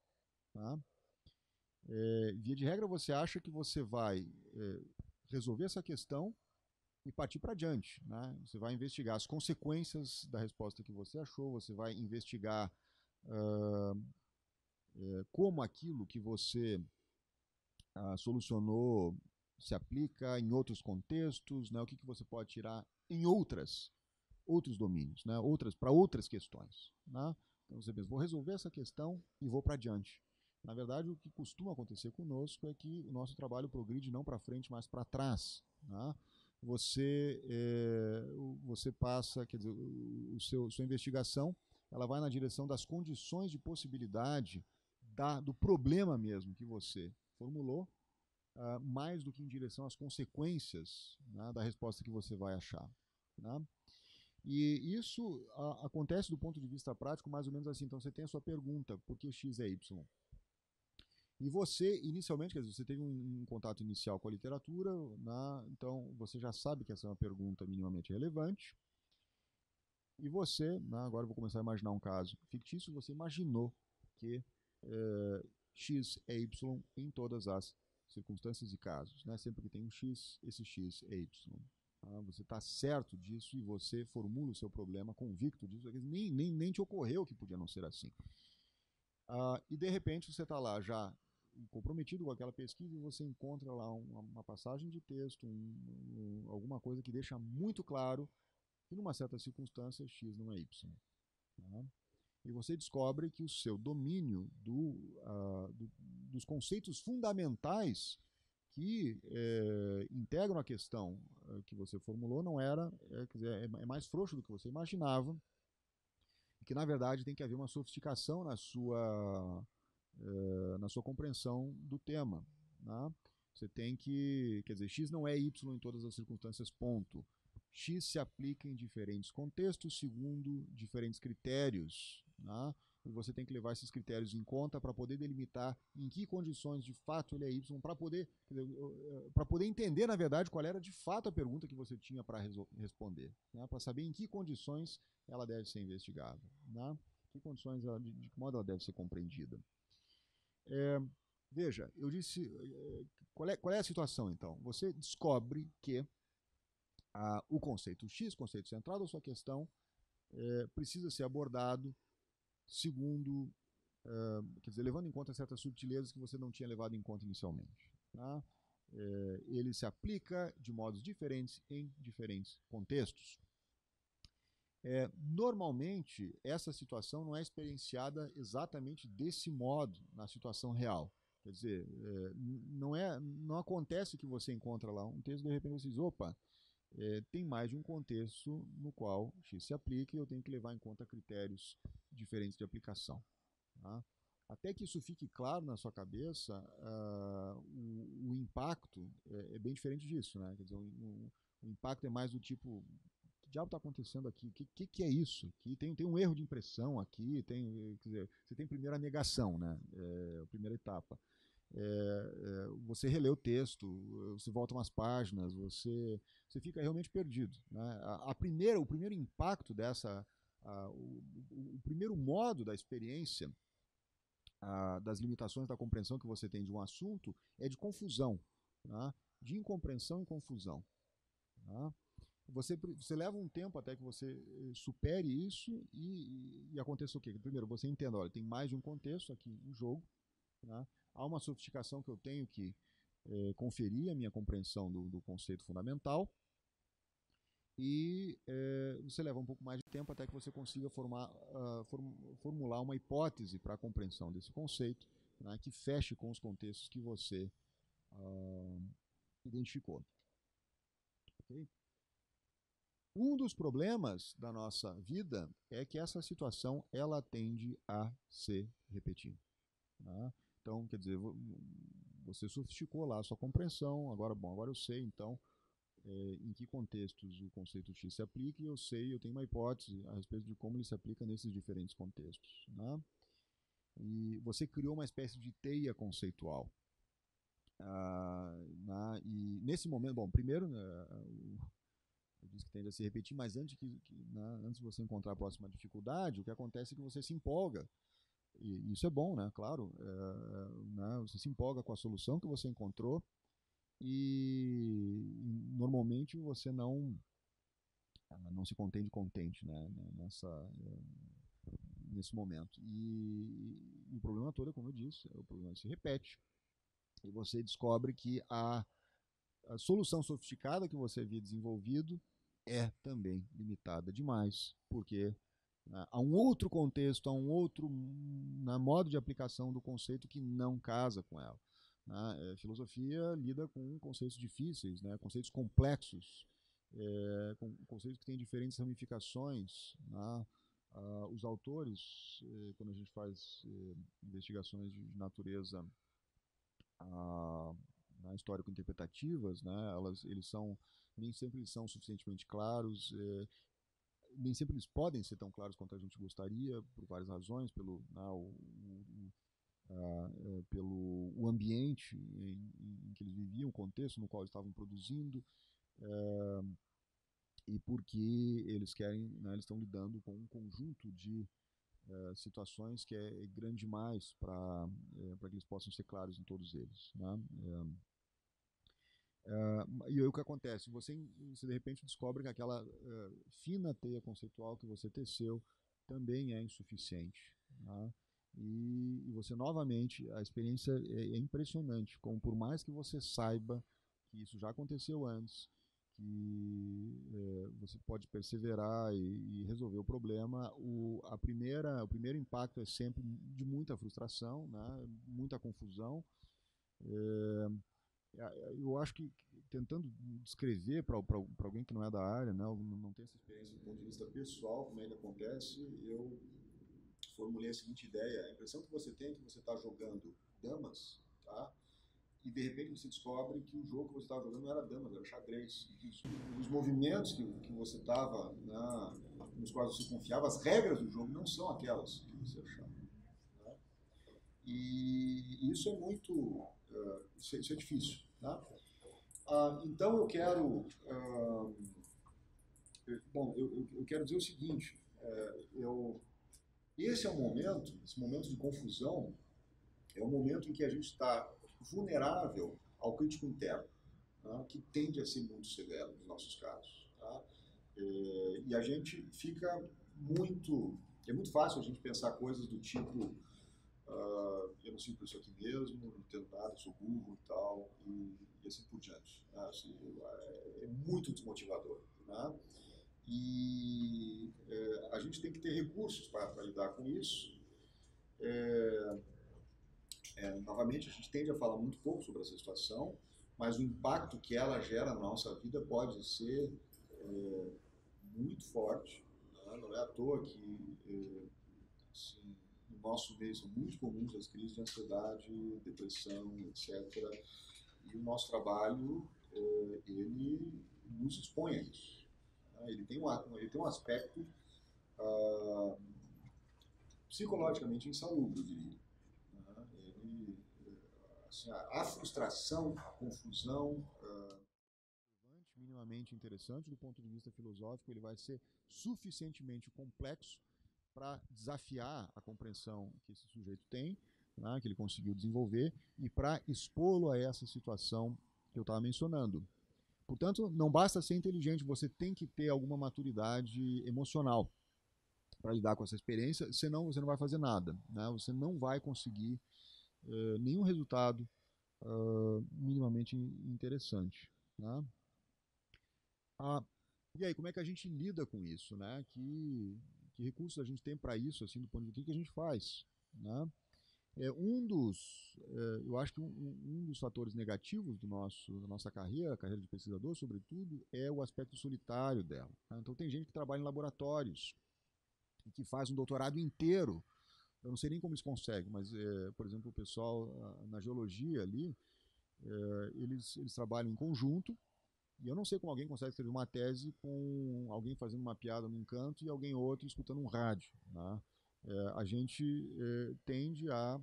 Tá? Via de regra, você acha que você vai resolver essa questão e partir para adiante. Né? Você vai investigar as consequências da resposta que você achou, você vai investigar como aquilo que você solucionou se aplica em outros contextos, né? O que você pode tirar em outros domínios, né? Para outras questões. Né? Então você pensa, vou resolver essa questão e vou para adiante. Na verdade, o que costuma acontecer conosco é que o nosso trabalho progride não para frente, mas para trás. Né? Você passa, quer dizer, sua investigação, ela vai na direção das condições de possibilidade do problema mesmo que você formulou, mais do que em direção às consequências, né, da resposta que você vai achar. Né? E isso acontece do ponto de vista prático mais ou menos assim. Então você tem a sua pergunta, por que x é y? E você, inicialmente, quer dizer, você teve um contato inicial com a literatura, né, então você já sabe que essa é uma pergunta minimamente relevante. E você, né, agora eu vou começar a imaginar um caso fictício, você imaginou que x é y em todas as circunstâncias e casos. Né? Sempre que tem um x, esse x é y. Você está certo disso e você formula o seu problema convicto disso. Nem te ocorreu que podia não ser assim. E de repente você está lá já comprometido com aquela pesquisa e você encontra lá uma passagem de texto, alguma coisa que deixa muito claro que numa certa circunstância x não é y. Tá? E você descobre que o seu domínio dos conceitos fundamentais que integram a questão que você formulou não era, quer dizer, é mais frouxo do que você imaginava, e que na verdade tem que haver uma sofisticação na sua compreensão do tema. Né? Você tem que, quer dizer, x não é y em todas as circunstâncias, ponto. X se aplica em diferentes contextos segundo diferentes critérios. Né? E você tem que levar esses critérios em conta para poder delimitar em que condições de fato ele é y, para poder entender, na verdade, qual era de fato a pergunta que você tinha para responder, né? Para saber em que condições ela deve ser investigada, né? Que condições, de que modo ela deve ser compreendida. Veja, eu disse, qual é a situação então? Você descobre que o conceito X, conceito central da sua questão, precisa ser abordado segundo, quer dizer, levando em conta certas subtilezas que você não tinha levado em conta inicialmente. Tá? Ele se aplica de modos diferentes em diferentes contextos. Normalmente, essa situação não é experienciada exatamente desse modo na situação real. Quer dizer, não acontece que você encontra lá um texto e de repente você diz, opa, tem mais de um contexto no qual X se aplica e eu tenho que levar em conta critérios diferentes de aplicação. Tá? Até que isso fique claro na sua cabeça, o impacto é bem diferente disso. Né? Quer dizer, o impacto é mais do tipo, diabo está acontecendo aqui? O que é isso? Aqui tem um erro de impressão aqui, quer dizer, você tem primeiro a negação, né? A primeira etapa. Você relê o texto, você volta umas páginas, você fica realmente perdido, né? O primeiro impacto o primeiro modo da experiência, das limitações da compreensão que você tem de um assunto é de confusão, né? De incompreensão e confusão. Né? Você leva um tempo até que você supere isso e aconteça o quê? Primeiro, você entenda, olha, tem mais de um contexto aqui em jogo, né? Há uma sofisticação que eu tenho que conferir a minha compreensão do conceito fundamental e você leva um pouco mais de tempo até que você consiga formular uma hipótese para a compreensão desse conceito, né, que feche com os contextos que você identificou. Okay? Um dos problemas da nossa vida é que essa situação ela tende a se repetir. Né? Então, quer dizer, você sofisticou lá a sua compreensão, agora eu sei, então, em que contextos o conceito X se aplica, e eu tenho uma hipótese a respeito de como ele se aplica nesses diferentes contextos. Né? E você criou uma espécie de teia conceitual. E nesse momento, bom, primeiro, eu disse que tende a se repetir, mas antes de você encontrar a próxima dificuldade, o que acontece é que você se empolga. E isso é bom, né? Claro. Né? Você se empolga com a solução que você encontrou e normalmente você não se contente, né? Nesse momento. E o problema todo, como eu disse, o problema se repete. E você descobre que a solução sofisticada que você havia desenvolvido é também limitada demais, porque há um outro contexto, há um outro modo de aplicação do conceito que não casa com ela. A filosofia lida com conceitos difíceis, né, conceitos complexos, com conceitos que têm diferentes ramificações. Os autores, quando a gente faz investigações de natureza histórico-interpretativas, né, nem sempre eles são suficientemente claros, nem sempre eles podem ser tão claros quanto a gente gostaria, por várias razões, pelo ambiente em que eles viviam, o contexto no qual eles estavam produzindo, e porque eles eles estão lidando com um conjunto de situações que é grande demais para que eles possam ser claros em todos eles. Né? E aí o que acontece? Você de repente descobre que aquela fina teia conceitual que você teceu também é insuficiente. Né? E você novamente, a experiência é impressionante, como por mais que você saiba que isso já aconteceu antes, que você pode perseverar e resolver o problema, o primeiro impacto é sempre de muita frustração, né? Muita confusão. Eu acho que, tentando descrever para alguém que não é da área, né, não tem essa experiência do ponto de vista pessoal, como é que acontece, eu formulei a seguinte ideia: a impressão que você tem é que você está jogando damas, tá? E de repente você descobre que o jogo que você estava jogando não era damas, era xadrez. Os movimentos que você estava, nos quais você confiava, as regras do jogo não são aquelas que você achava. Né? E isso é muito... isso é difícil. Tá? Então eu quero... eu quero dizer o seguinte, esse é um momento, esse momento de confusão, é um momento em que a gente está vulnerável ao crítico interno, tá? Que tende a ser muito severo nos nossos casos. Tá? E a gente fica é muito fácil a gente pensar coisas do tipo eu não sirvo para isso aqui mesmo, não entendo nada, sou burro e tal, e assim por diante. Assim, é muito desmotivador. Né? E a gente tem que ter recursos para lidar com isso. Novamente, a gente tende a falar muito pouco sobre essa situação, mas o impacto que ela gera na nossa vida pode ser muito forte. Né? Não é à toa que assim, no nosso meio são muito comuns as crises de ansiedade, depressão, etc. E o nosso trabalho, ele nos expõe a isso. Né? Ele tem um aspecto ah, psicologicamente insalubre, eu diria. Né? Assim, a frustração, a confusão, minimamente interessante do ponto de vista filosófico, ele vai ser suficientemente complexo para desafiar a compreensão que esse sujeito tem, né, que ele conseguiu desenvolver, e para expô-lo a essa situação que eu estava mencionando. Portanto, não basta ser inteligente, você tem que ter alguma maturidade emocional para lidar com essa experiência, senão você não vai fazer nada. Né? Você não vai conseguir nenhum resultado minimamente interessante. Né? E aí, como é que a gente lida com isso? Né? Que recursos a gente tem para isso, assim, do ponto de vista do que a gente faz? Né? Eu acho que um dos fatores negativos da nossa carreira, a carreira de pesquisador, sobretudo, é o aspecto solitário dela. Tá? Então, tem gente que trabalha em laboratórios e que faz um doutorado inteiro. Eu não sei nem como eles conseguem, mas, por exemplo, o pessoal na geologia ali, eles trabalham em conjunto. E eu não sei como alguém consegue escrever uma tese com alguém fazendo uma piada num canto e alguém outro escutando um rádio. Né? A gente tende a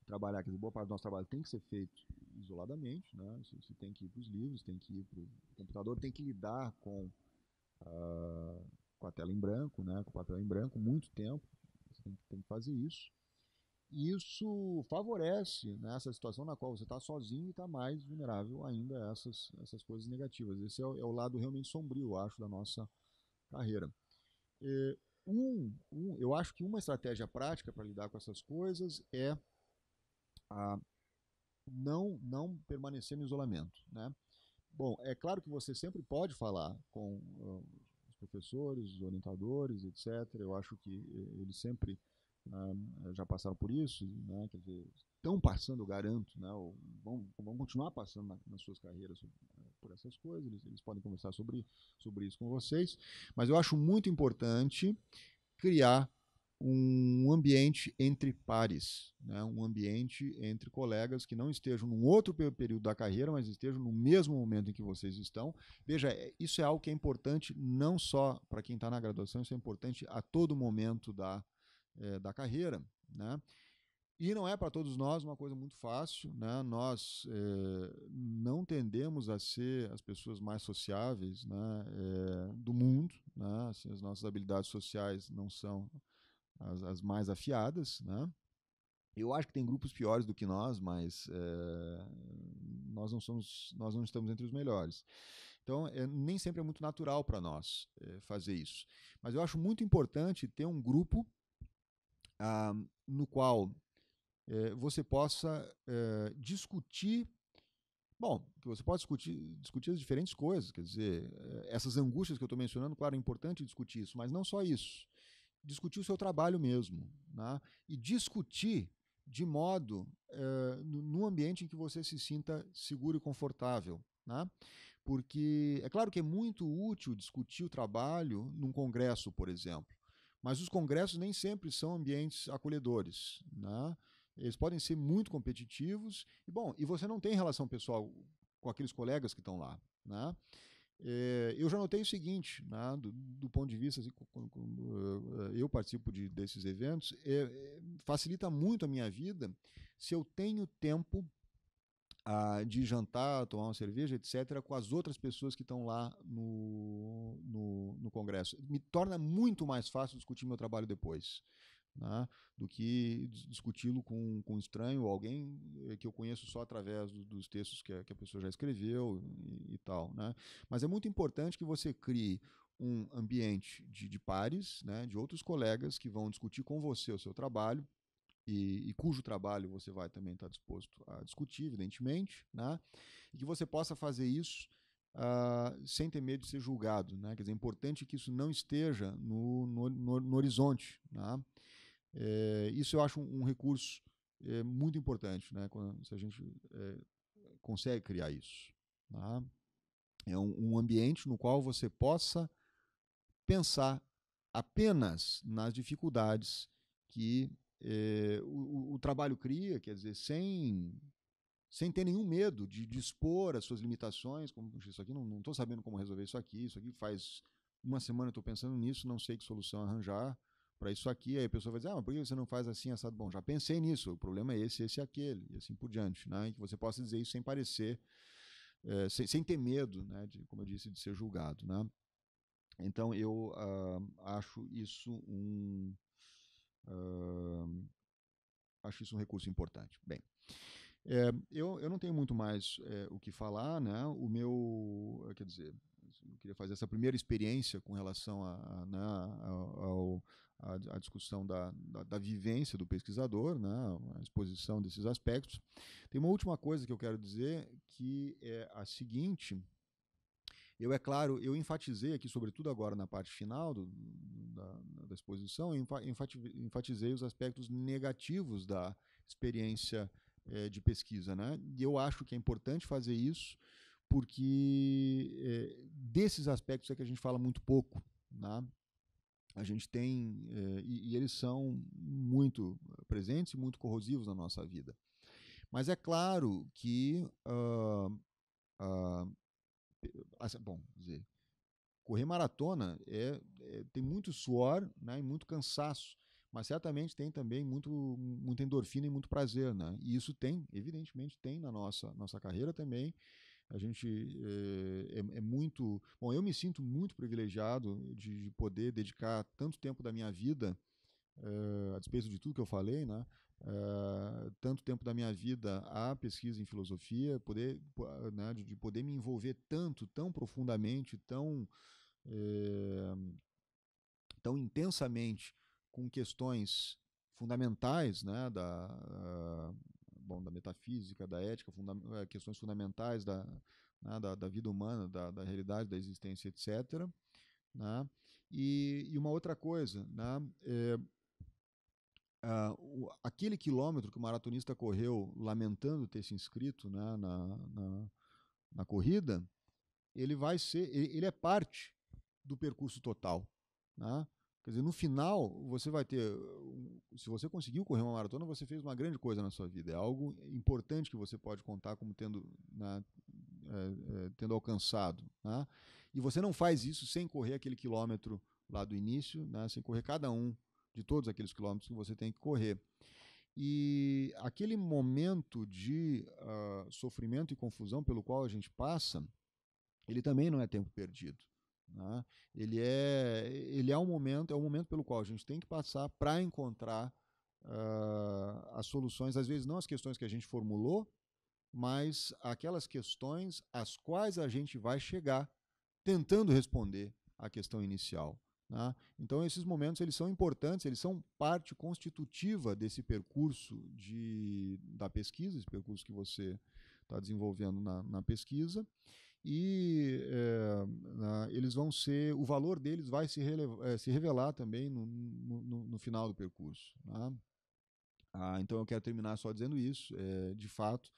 trabalhar, quer dizer, boa parte do nosso trabalho tem que ser feito isoladamente, né? Você tem que ir para os livros, tem que ir para o computador, tem que lidar com a tela em branco, né? Com o papel em branco, muito tempo, você tem que fazer isso. E isso favorece, né, essa situação na qual você está sozinho e está mais vulnerável ainda a essas coisas negativas. Esse é o lado realmente sombrio, eu acho, da nossa carreira. Eu acho que uma estratégia prática para lidar com essas coisas é a não permanecer no isolamento. Né? Bom, é claro que você sempre pode falar com os professores, os orientadores, etc. Eu acho que eles sempre já passaram por isso, né? Quer dizer, estão passando, eu garanto, né? Vão continuar passando nas suas carreiras por essas coisas, eles podem conversar sobre isso com vocês, mas eu acho muito importante criar um ambiente entre pares, né? Um ambiente entre colegas que não estejam num outro período da carreira, mas estejam no mesmo momento em que vocês estão. Veja, isso é algo que é importante não só para quem está na graduação, isso é importante a todo momento da carreira. Né? E não é para todos nós uma coisa muito fácil. Né? Nós não tendemos a ser as pessoas mais sociáveis, né, do mundo. Né? Assim, as nossas habilidades sociais não são as mais afiadas, né? Eu acho que tem grupos piores do que nós, mas nós não estamos entre os melhores. Então, nem sempre é muito natural para nós fazer isso. Mas eu acho muito importante ter um grupo no qual você possa discutir. Bom, que você pode discutir as diferentes coisas, quer dizer, essas angústias que eu estou mencionando, claro, é importante discutir isso, mas não só isso. Discutir o seu trabalho mesmo. Né? E discutir de modo no ambiente em que você se sinta seguro e confortável. Né? Porque é claro que é muito útil discutir o trabalho num congresso, por exemplo, mas os congressos nem sempre são ambientes acolhedores. Né? Eles podem ser muito competitivos e você não tem relação pessoal com aqueles colegas que estão lá. Né? Eu já notei o seguinte, né, do ponto de vista, assim, quando eu participo desses eventos, facilita muito a minha vida se eu tenho tempo de jantar, tomar uma cerveja, etc., com as outras pessoas que estão lá no congresso. Me torna muito mais fácil discutir meu trabalho depois. Né, do que discuti-lo com um estranho ou alguém que eu conheço só através dos textos que a pessoa já escreveu e tal. Né. Mas é muito importante que você crie um ambiente de pares, né, de outros colegas que vão discutir com você o seu trabalho e cujo trabalho você vai também estar disposto a discutir, evidentemente, né, e que você possa fazer isso sem ter medo de ser julgado. Né. Quer dizer, é importante que isso não esteja no horizonte. Né. Isso eu acho um recurso muito importante, né, se a gente consegue criar isso. Tá? É um ambiente no qual você possa pensar apenas nas dificuldades que o trabalho cria, quer dizer, sem sem ter nenhum medo de expor as suas limitações, como isso aqui, não estou sabendo como resolver isso aqui faz uma semana eu estou pensando nisso, não sei que solução arranjar para isso aqui, aí a pessoa vai dizer, mas por que você não faz assim, assado? Bom, já pensei nisso, o problema é esse e aquele, e assim por diante, né? E que você possa dizer isso sem parecer, sem ter medo, né, como eu disse, de ser julgado, né? Então eu acho isso acho isso um recurso importante. Bem, eu não tenho muito mais o que falar, né? Quer dizer, eu queria fazer essa primeira experiência com relação à discussão da vivência do pesquisador, né? A exposição desses aspectos. Tem uma última coisa que eu quero dizer, que é a seguinte. É claro, eu enfatizei aqui, sobretudo agora na parte final da exposição, enfatizei os aspectos negativos da experiência de pesquisa, né? E eu acho que é importante fazer isso, porque desses aspectos é que a gente fala muito pouco, né? A gente tem, e eles são muito presentes e muito corrosivos na nossa vida. Mas é claro que bom, dizer, correr maratona tem muito suor, né, e muito cansaço, mas certamente tem também muita endorfina e muito prazer, né? E isso evidentemente tem na nossa carreira também. A gente é muito... Bom, eu me sinto muito privilegiado de poder dedicar tanto tempo da minha vida, a despeito de tudo que eu falei, né? Tanto tempo da minha vida à pesquisa em filosofia, né, de poder me envolver tão profundamente, tão intensamente com questões fundamentais, né, da metafísica, da ética, questões fundamentais da vida humana, da realidade, da existência, etc. Né? E uma outra coisa, né, aquele quilômetro que o maratonista correu lamentando ter se inscrito, né, na corrida, ele é parte do percurso total, né? Quer dizer, no final, você vai ter... Se você conseguiu correr uma maratona, você fez uma grande coisa na sua vida. É algo importante que você pode contar como tendo alcançado, né? E você não faz isso sem correr aquele quilômetro lá do início, né? Sem correr cada um de todos aqueles quilômetros que você tem que correr. E aquele momento de sofrimento e confusão pelo qual a gente passa, ele também não é tempo perdido, né? Ele é um momento pelo qual a gente tem que passar para encontrar as soluções, às vezes não as questões que a gente formulou, mas aquelas questões às quais a gente vai chegar tentando responder à questão inicial, né? Então esses momentos eles são importantes, eles são parte constitutiva desse percurso da pesquisa, esse percurso que você está desenvolvendo na pesquisa, e eles vão ser, o valor deles vai se revelar também no final do percurso, né? Então eu quero terminar só dizendo isso. De fato,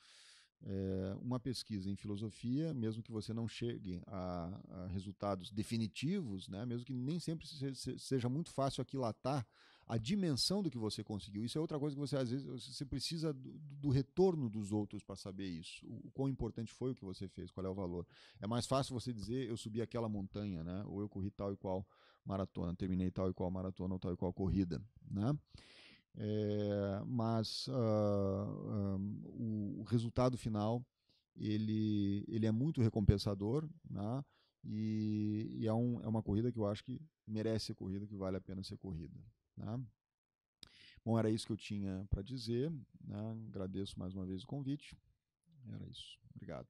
uma pesquisa em filosofia, mesmo que você não chegue a resultados definitivos, né, mesmo que nem sempre seja muito fácil aquilatar a dimensão do que você conseguiu. Isso é outra coisa que você, às vezes, você precisa do retorno dos outros para saber isso. O quão importante foi o que você fez, qual é o valor. É mais fácil você dizer, eu subi aquela montanha, né, ou eu corri tal e qual maratona, terminei tal e qual maratona ou tal e qual corrida, né? Mas o resultado final ele é muito recompensador, né? E é uma corrida que eu acho que merece ser corrida, que vale a pena ser corrida, né? Bom, era isso que eu tinha para dizer, né? Agradeço mais uma vez o convite. Era isso. Obrigado.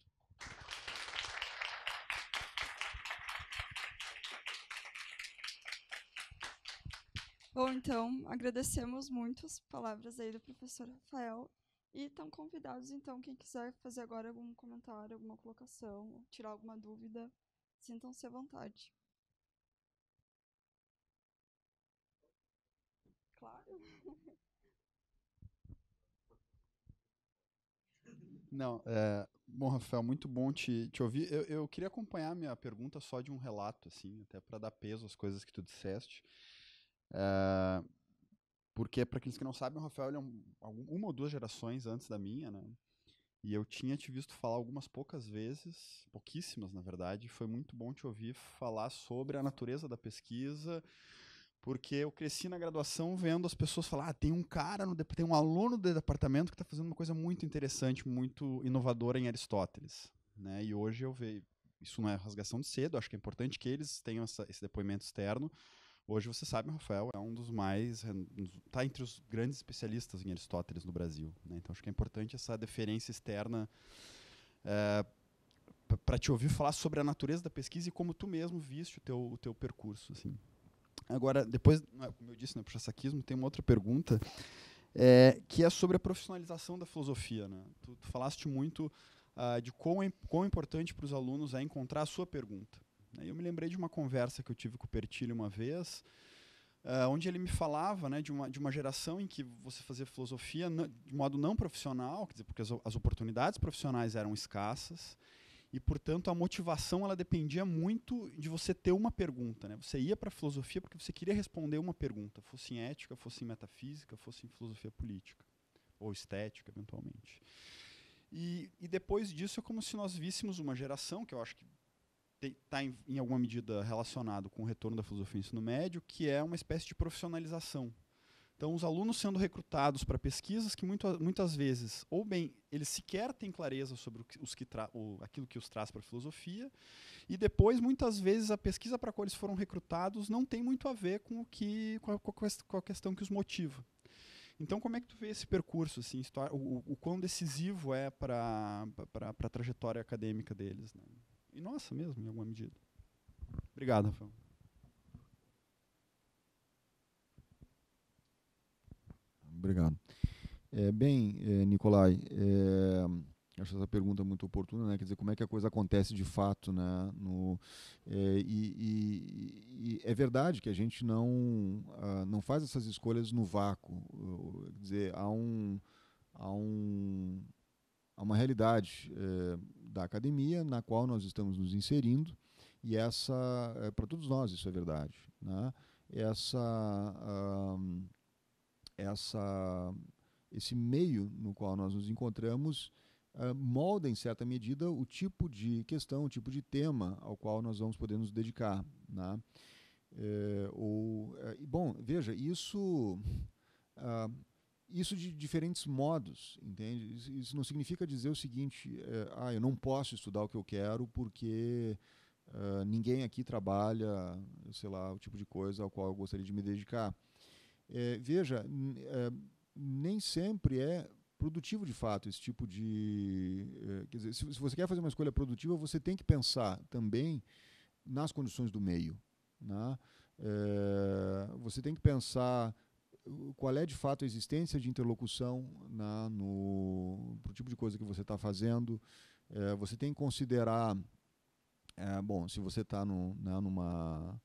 Bom, então, agradecemos muito as palavras aí do professor Rafael. E estão convidados, então, quem quiser fazer agora algum comentário, alguma colocação, tirar alguma dúvida, sintam-se à vontade. Claro. Não, bom, Rafael, muito bom te ouvir. Eu queria acompanhar a minha pergunta só de um relato, assim, até para dar peso às coisas que tu disseste. Porque, para aqueles que não sabem, o Rafael ele é uma ou duas gerações antes da minha, né? E eu tinha te visto falar algumas poucas vezes, pouquíssimas na verdade, e foi muito bom te ouvir falar sobre a natureza da pesquisa, porque eu cresci na graduação vendo as pessoas falar, tem um cara, tem um aluno do departamento que está fazendo uma coisa muito interessante, muito inovadora em Aristóteles, né? E hoje eu vejo, isso não é rasgação de cedo, acho que é importante que eles tenham esse depoimento externo. Hoje você sabe, o Rafael é um dos mais, está entre os grandes especialistas em Aristóteles no Brasil, né? Então acho que é importante essa deferência externa para te ouvir falar sobre a natureza da pesquisa e como tu mesmo viste o teu percurso, assim. Agora, depois, como eu disse, né, puxa-saquismo, tem uma outra pergunta, que é sobre a profissionalização da filosofia, né? Tu falaste muito de quão importante para os alunos é encontrar a sua pergunta. Eu me lembrei de uma conversa que eu tive com o Pertilho uma vez, onde ele me falava, né, de uma geração em que você fazia filosofia de modo não profissional, quer dizer, porque as oportunidades profissionais eram escassas, e, portanto, a motivação ela dependia muito de você ter uma pergunta, né? Você ia para a filosofia porque você queria responder uma pergunta, fosse em ética, fosse em metafísica, fosse em filosofia política, ou estética, eventualmente. E depois disso é como se nós víssemos uma geração, que eu acho que está em alguma medida relacionado com o retorno da filosofia no ensino médio, que é uma espécie de profissionalização. Então, os alunos sendo recrutados para pesquisas que muitas vezes, ou bem, eles sequer têm clareza sobre aquilo que os traz para a filosofia, e depois, muitas vezes, a pesquisa para a qual eles foram recrutados não tem muito a ver com a questão que os motiva. Então, como é que tu vê esse percurso, assim, o quão decisivo é para a trajetória acadêmica deles, né? E nossa mesmo, em alguma medida. Obrigado, Rafael. Obrigado. Nicolai, acho essa pergunta muito oportuna, né? Quer dizer, como é que a coisa acontece de fato, né? E é verdade que a gente não faz essas escolhas no vácuo. Quer dizer, há uma realidade da academia na qual nós estamos nos inserindo, e para todos nós isso é verdade, né? Esse meio no qual nós nos encontramos molda, em certa medida, o tipo de questão, o tipo de tema ao qual nós vamos poder nos dedicar, né? Bom, veja, isso de diferentes modos, entende? Isso não significa dizer o seguinte, eu não posso estudar o que eu quero porque ninguém aqui trabalha, sei lá, o tipo de coisa ao qual eu gostaria de me dedicar. Veja, nem sempre é produtivo de fato esse tipo de... quer dizer, se você quer fazer uma escolha produtiva, você tem que pensar também nas condições do meio, né? Você tem que pensar qual é de fato a existência de interlocução para o tipo de coisa que você está fazendo. Você tem que considerar, bom, se você está numa...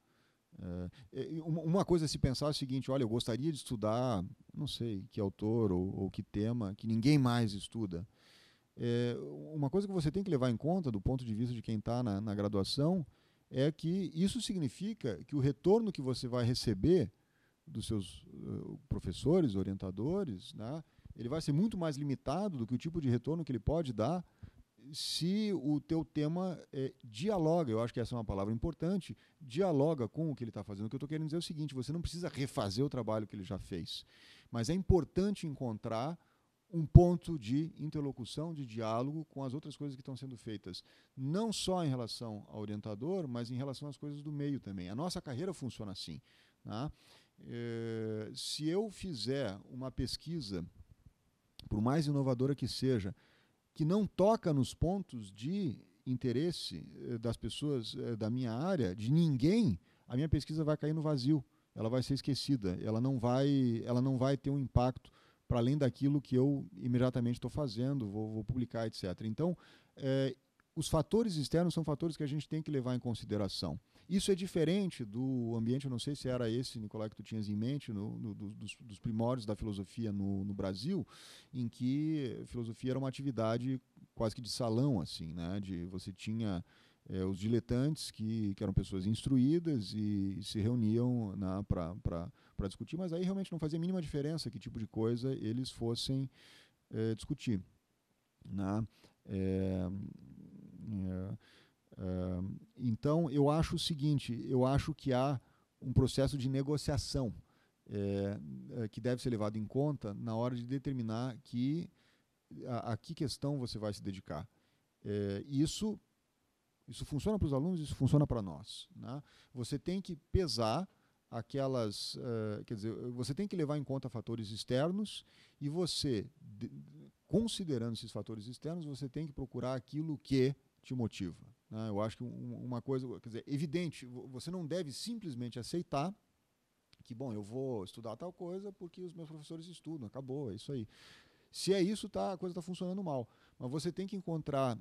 uma coisa a se pensar é o seguinte, olha, eu gostaria de estudar, não sei que autor ou que tema, que ninguém mais estuda. Uma coisa que você tem que levar em conta, do ponto de vista de quem está na graduação, é que isso significa que o retorno que você vai receber dos seus professores, orientadores, né, ele vai ser muito mais limitado do que o tipo de retorno que ele pode dar se o teu tema dialoga, eu acho que essa é uma palavra importante, dialoga com o que ele está fazendo. O que eu estou querendo dizer é o seguinte, você não precisa refazer o trabalho que ele já fez, mas é importante encontrar um ponto de interlocução, de diálogo com as outras coisas que estão sendo feitas, não só em relação ao orientador, mas em relação às coisas do meio também. A nossa carreira funciona assim, né? Se eu fizer uma pesquisa, por mais inovadora que seja, que não toca nos pontos de interesse das pessoas da minha área, de ninguém, a minha pesquisa vai cair no vazio, ela vai ser esquecida, ela não vai ter um impacto para além daquilo que eu imediatamente estou fazendo, vou publicar, etc. Então, os fatores externos são fatores que a gente tem que levar em consideração. Isso é diferente do ambiente, eu não sei se era esse, Nicolai, que tu tinhas em mente, dos primórdios da filosofia no Brasil, em que a filosofia era uma atividade quase que de salão, assim, né? Você tinha os diletantes, que eram pessoas instruídas e se reuniam, né, para discutir, mas aí realmente não fazia a mínima diferença que tipo de coisa eles fossem discutir. né? Então, eu acho o seguinte, eu acho que há um processo de negociação que deve ser levado em conta na hora de determinar a que questão você vai se dedicar. Isso funciona para os alunos, isso funciona para nós, né? Você tem que pesar aquelas, quer dizer, você tem que levar em conta fatores externos e você, considerando esses fatores externos, você tem que procurar aquilo que te motiva, né? Eu acho que uma coisa, quer dizer, evidente, você não deve simplesmente aceitar que, bom, eu vou estudar tal coisa porque os meus professores estudam, acabou, é isso aí. Se é isso, a coisa está funcionando mal. Mas você tem que encontrar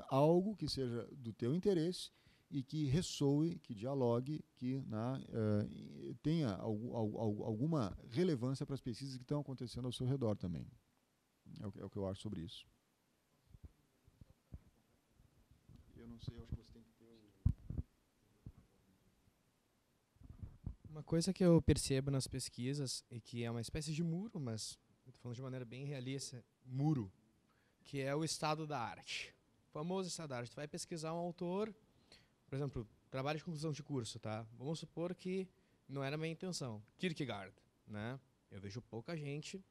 algo que seja do teu interesse e que ressoe, que dialogue, que tenha alguma relevância para as pesquisas que estão acontecendo ao seu redor também. É o que eu acho sobre isso. Eu não sei, eu acho que você tem que ter Uma coisa que eu percebo nas pesquisas e que é uma espécie de muro, mas estou falando de maneira bem realista, muro, que é o estado da arte. O famoso estado da arte. Tu vai pesquisar um autor, por exemplo, trabalho de conclusão de curso, tá? Vamos supor que não era a minha intenção. Kierkegaard, né? Eu vejo pouca gente,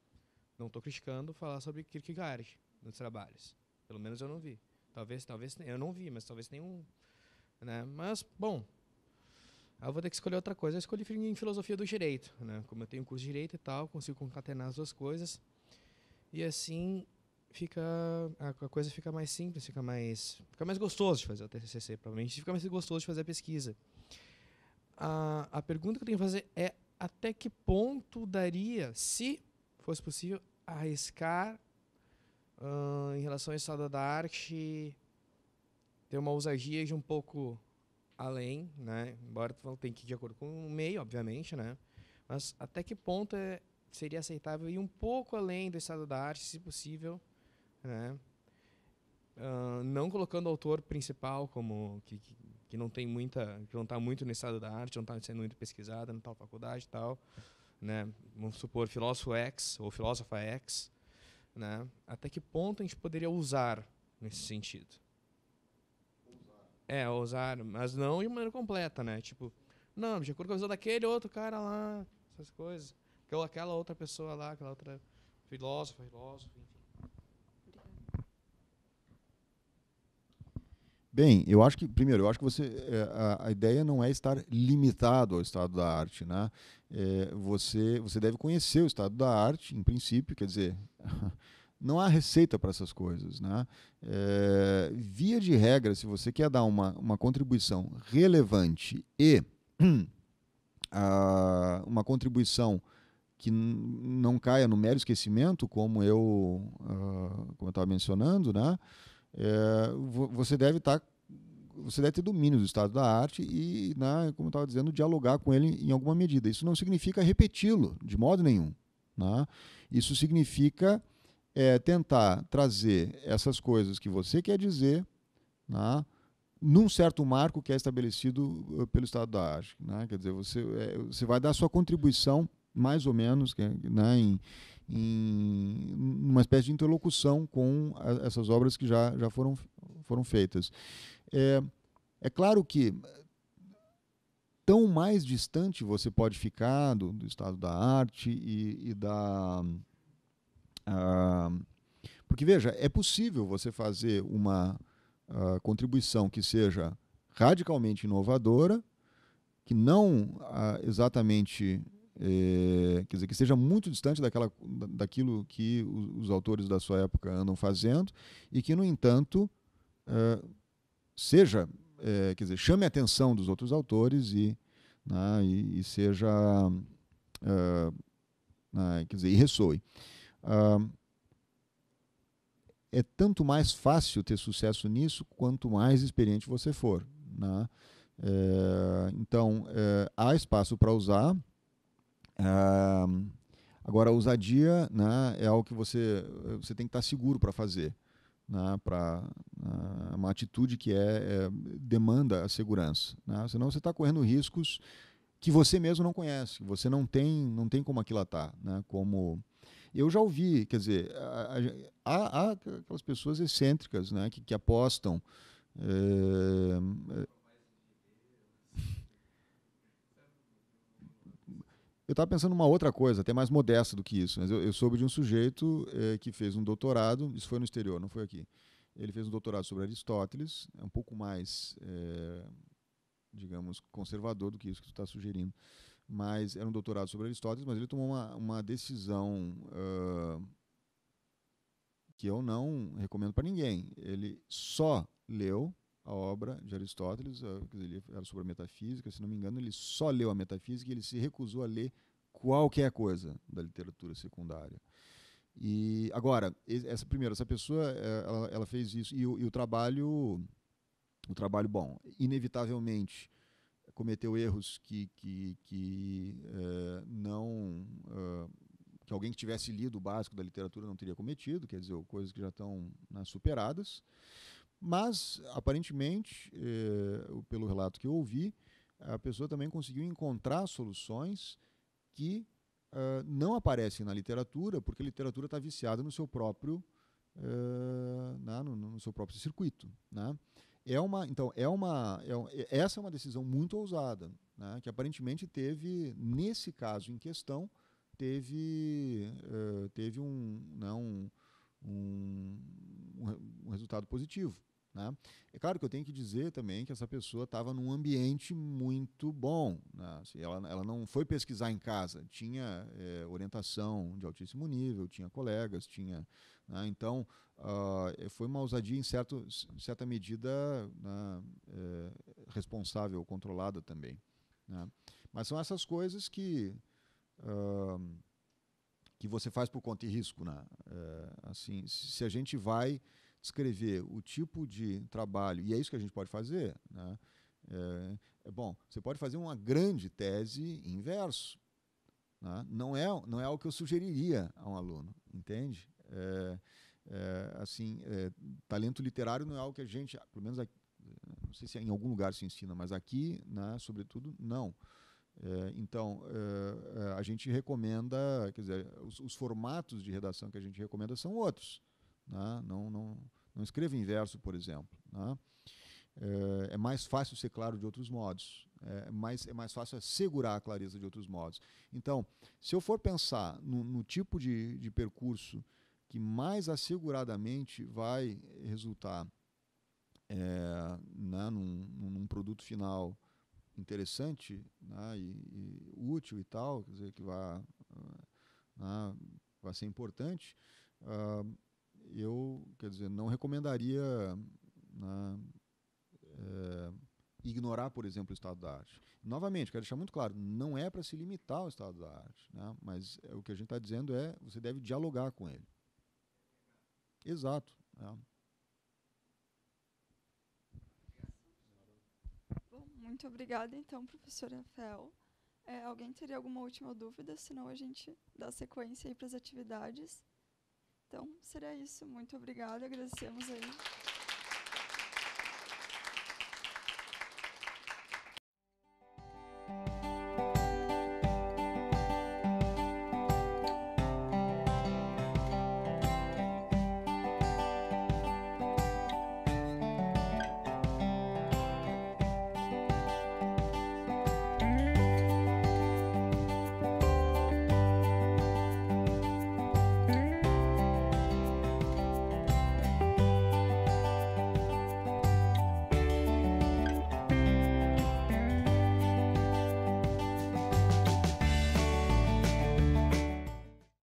não estou criticando, falar sobre Kierkegaard nos trabalhos. Pelo menos eu não vi. Talvez eu não vi, mas talvez nenhum, né? Mas, bom, eu vou ter que escolher outra coisa. Eu escolhi em filosofia do direito, né? Como eu tenho curso de direito e tal, consigo concatenar as duas coisas. E assim a coisa fica mais simples, fica mais gostoso de fazer o TCC, provavelmente fica mais gostoso de fazer a pesquisa. A pergunta que eu tenho que fazer é até que ponto daria, se fosse possível, arriscar em relação ao estado da arte, ter uma ousadia de um pouco além, né? Embora tu tenha que ir de acordo com o meio, obviamente, né? Mas até que ponto seria aceitável ir um pouco além do estado da arte, se possível, né? Não colocando o autor principal como que não tem que não está muito no estado da arte, não está sendo muito pesquisada na tal faculdade e tal, né? Vamos supor filósofo X ou filósofa X, né? Até que ponto a gente poderia usar nesse sentido? Usar, mas não de maneira completa, né? Tipo, não, de acordo com a visão daquele outro cara lá, essas coisas. Aquela outra pessoa lá, aquela outra filósofa, enfim. Bem, eu acho que a ideia não é estar limitado ao estado da arte, né? Você deve conhecer o estado da arte, em princípio, quer dizer, não há receita para essas coisas, né? Via de regra, se você quer dar uma contribuição relevante e uma contribuição que não caia no mero esquecimento, como eu estava mencionando, né? Você deve ter domínio do estado da arte e, né, como eu estava dizendo, dialogar com ele em alguma medida. Isso não significa repeti-lo de modo nenhum, né? Isso significa tentar trazer essas coisas que você quer dizer, né, num certo marco que é estabelecido pelo estado da arte, né? Quer dizer, você vai dar a sua contribuição mais ou menos, né, em uma espécie de interlocução com essas obras que já foram feitas. É claro que tão mais distante você pode ficar do estado da arte e da... porque, veja, é possível você fazer uma contribuição que seja radicalmente inovadora, que não exatamente... quer dizer, que seja muito distante daquilo que os autores da sua época andam fazendo e que, no entanto, seja, quer dizer, chame a atenção dos outros autores né, e seja, quer dizer, e ressoe. É tanto mais fácil ter sucesso nisso quanto mais experiente você for, né? Então, há espaço para usar. Agora, a ousadia, né, é algo que você tem que estar seguro para fazer, né, uma atitude que demanda a segurança, né? Senão você está correndo riscos que você mesmo não conhece, você não tem como aquilatar, né? Como Eu já ouvi, quer dizer, há aquelas pessoas excêntricas, né, que apostam. Eu estava pensando numa outra coisa, até mais modesta do que isso. Mas eu soube de um sujeito que fez um doutorado, isso foi no exterior, não foi aqui. Ele fez um doutorado sobre Aristóteles, é um pouco mais, digamos, conservador do que isso que tu está sugerindo. Mas era um doutorado sobre Aristóteles, mas ele tomou uma decisão que eu não recomendo para ninguém. Ele só leu a obra de Aristóteles, ele era sobre a metafísica, se não me engano, ele só leu a metafísica e ele se recusou a ler qualquer coisa da literatura secundária. E agora, essa pessoa, ela fez isso, e o trabalho, bom, inevitavelmente cometeu erros que alguém que tivesse lido o básico da literatura não teria cometido, quer dizer, coisas que já estão, né, superadas. Mas, aparentemente, pelo relato que eu ouvi, a pessoa também conseguiu encontrar soluções que não aparecem na literatura, porque a literatura está viciada no seu próprio, no seu próprio circuito, né? Essa é uma decisão muito ousada, né, que aparentemente teve, nesse caso em questão, teve um resultado positivo, né? É claro que eu tenho que dizer também que essa pessoa estava num ambiente muito bom, né? Assim, ela não foi pesquisar em casa, tinha orientação de altíssimo nível, tinha colegas, tinha, né? Então foi uma ousadia em certa medida, né, responsável, controlada também, né? Mas são essas coisas que você faz por conta e risco, né? Assim, se a gente vai descrever o tipo de trabalho, e é isso que a gente pode fazer, né? Bom, você pode fazer uma grande tese em verso, né? Não é algo que eu sugeriria a um aluno, entende? Talento literário não é algo que a gente, pelo menos aqui, não sei se em algum lugar se ensina, mas aqui, né, sobretudo, não. Então, a gente recomenda, quer dizer, os formatos de redação que a gente recomenda são outros, né? Não escreva em verso, por exemplo, né? É mais fácil ser claro de outros modos, é mais fácil assegurar a clareza de outros modos. Então, se eu for pensar no tipo de percurso que mais asseguradamente vai resultar num produto final interessante, né, e útil e tal, quer dizer, que vai ser importante, eu, quer dizer, não recomendaria, né, ignorar, por exemplo, o estado da arte. Novamente, quero deixar muito claro, não é para se limitar ao estado da arte, né, mas o que a gente está dizendo é você deve dialogar com ele. Exato. Bom, muito obrigada, então, professora Fel. Alguém teria alguma última dúvida? Senão a gente dá sequência aí para as atividades. Então, será isso. Muito obrigada. Agradecemos aí.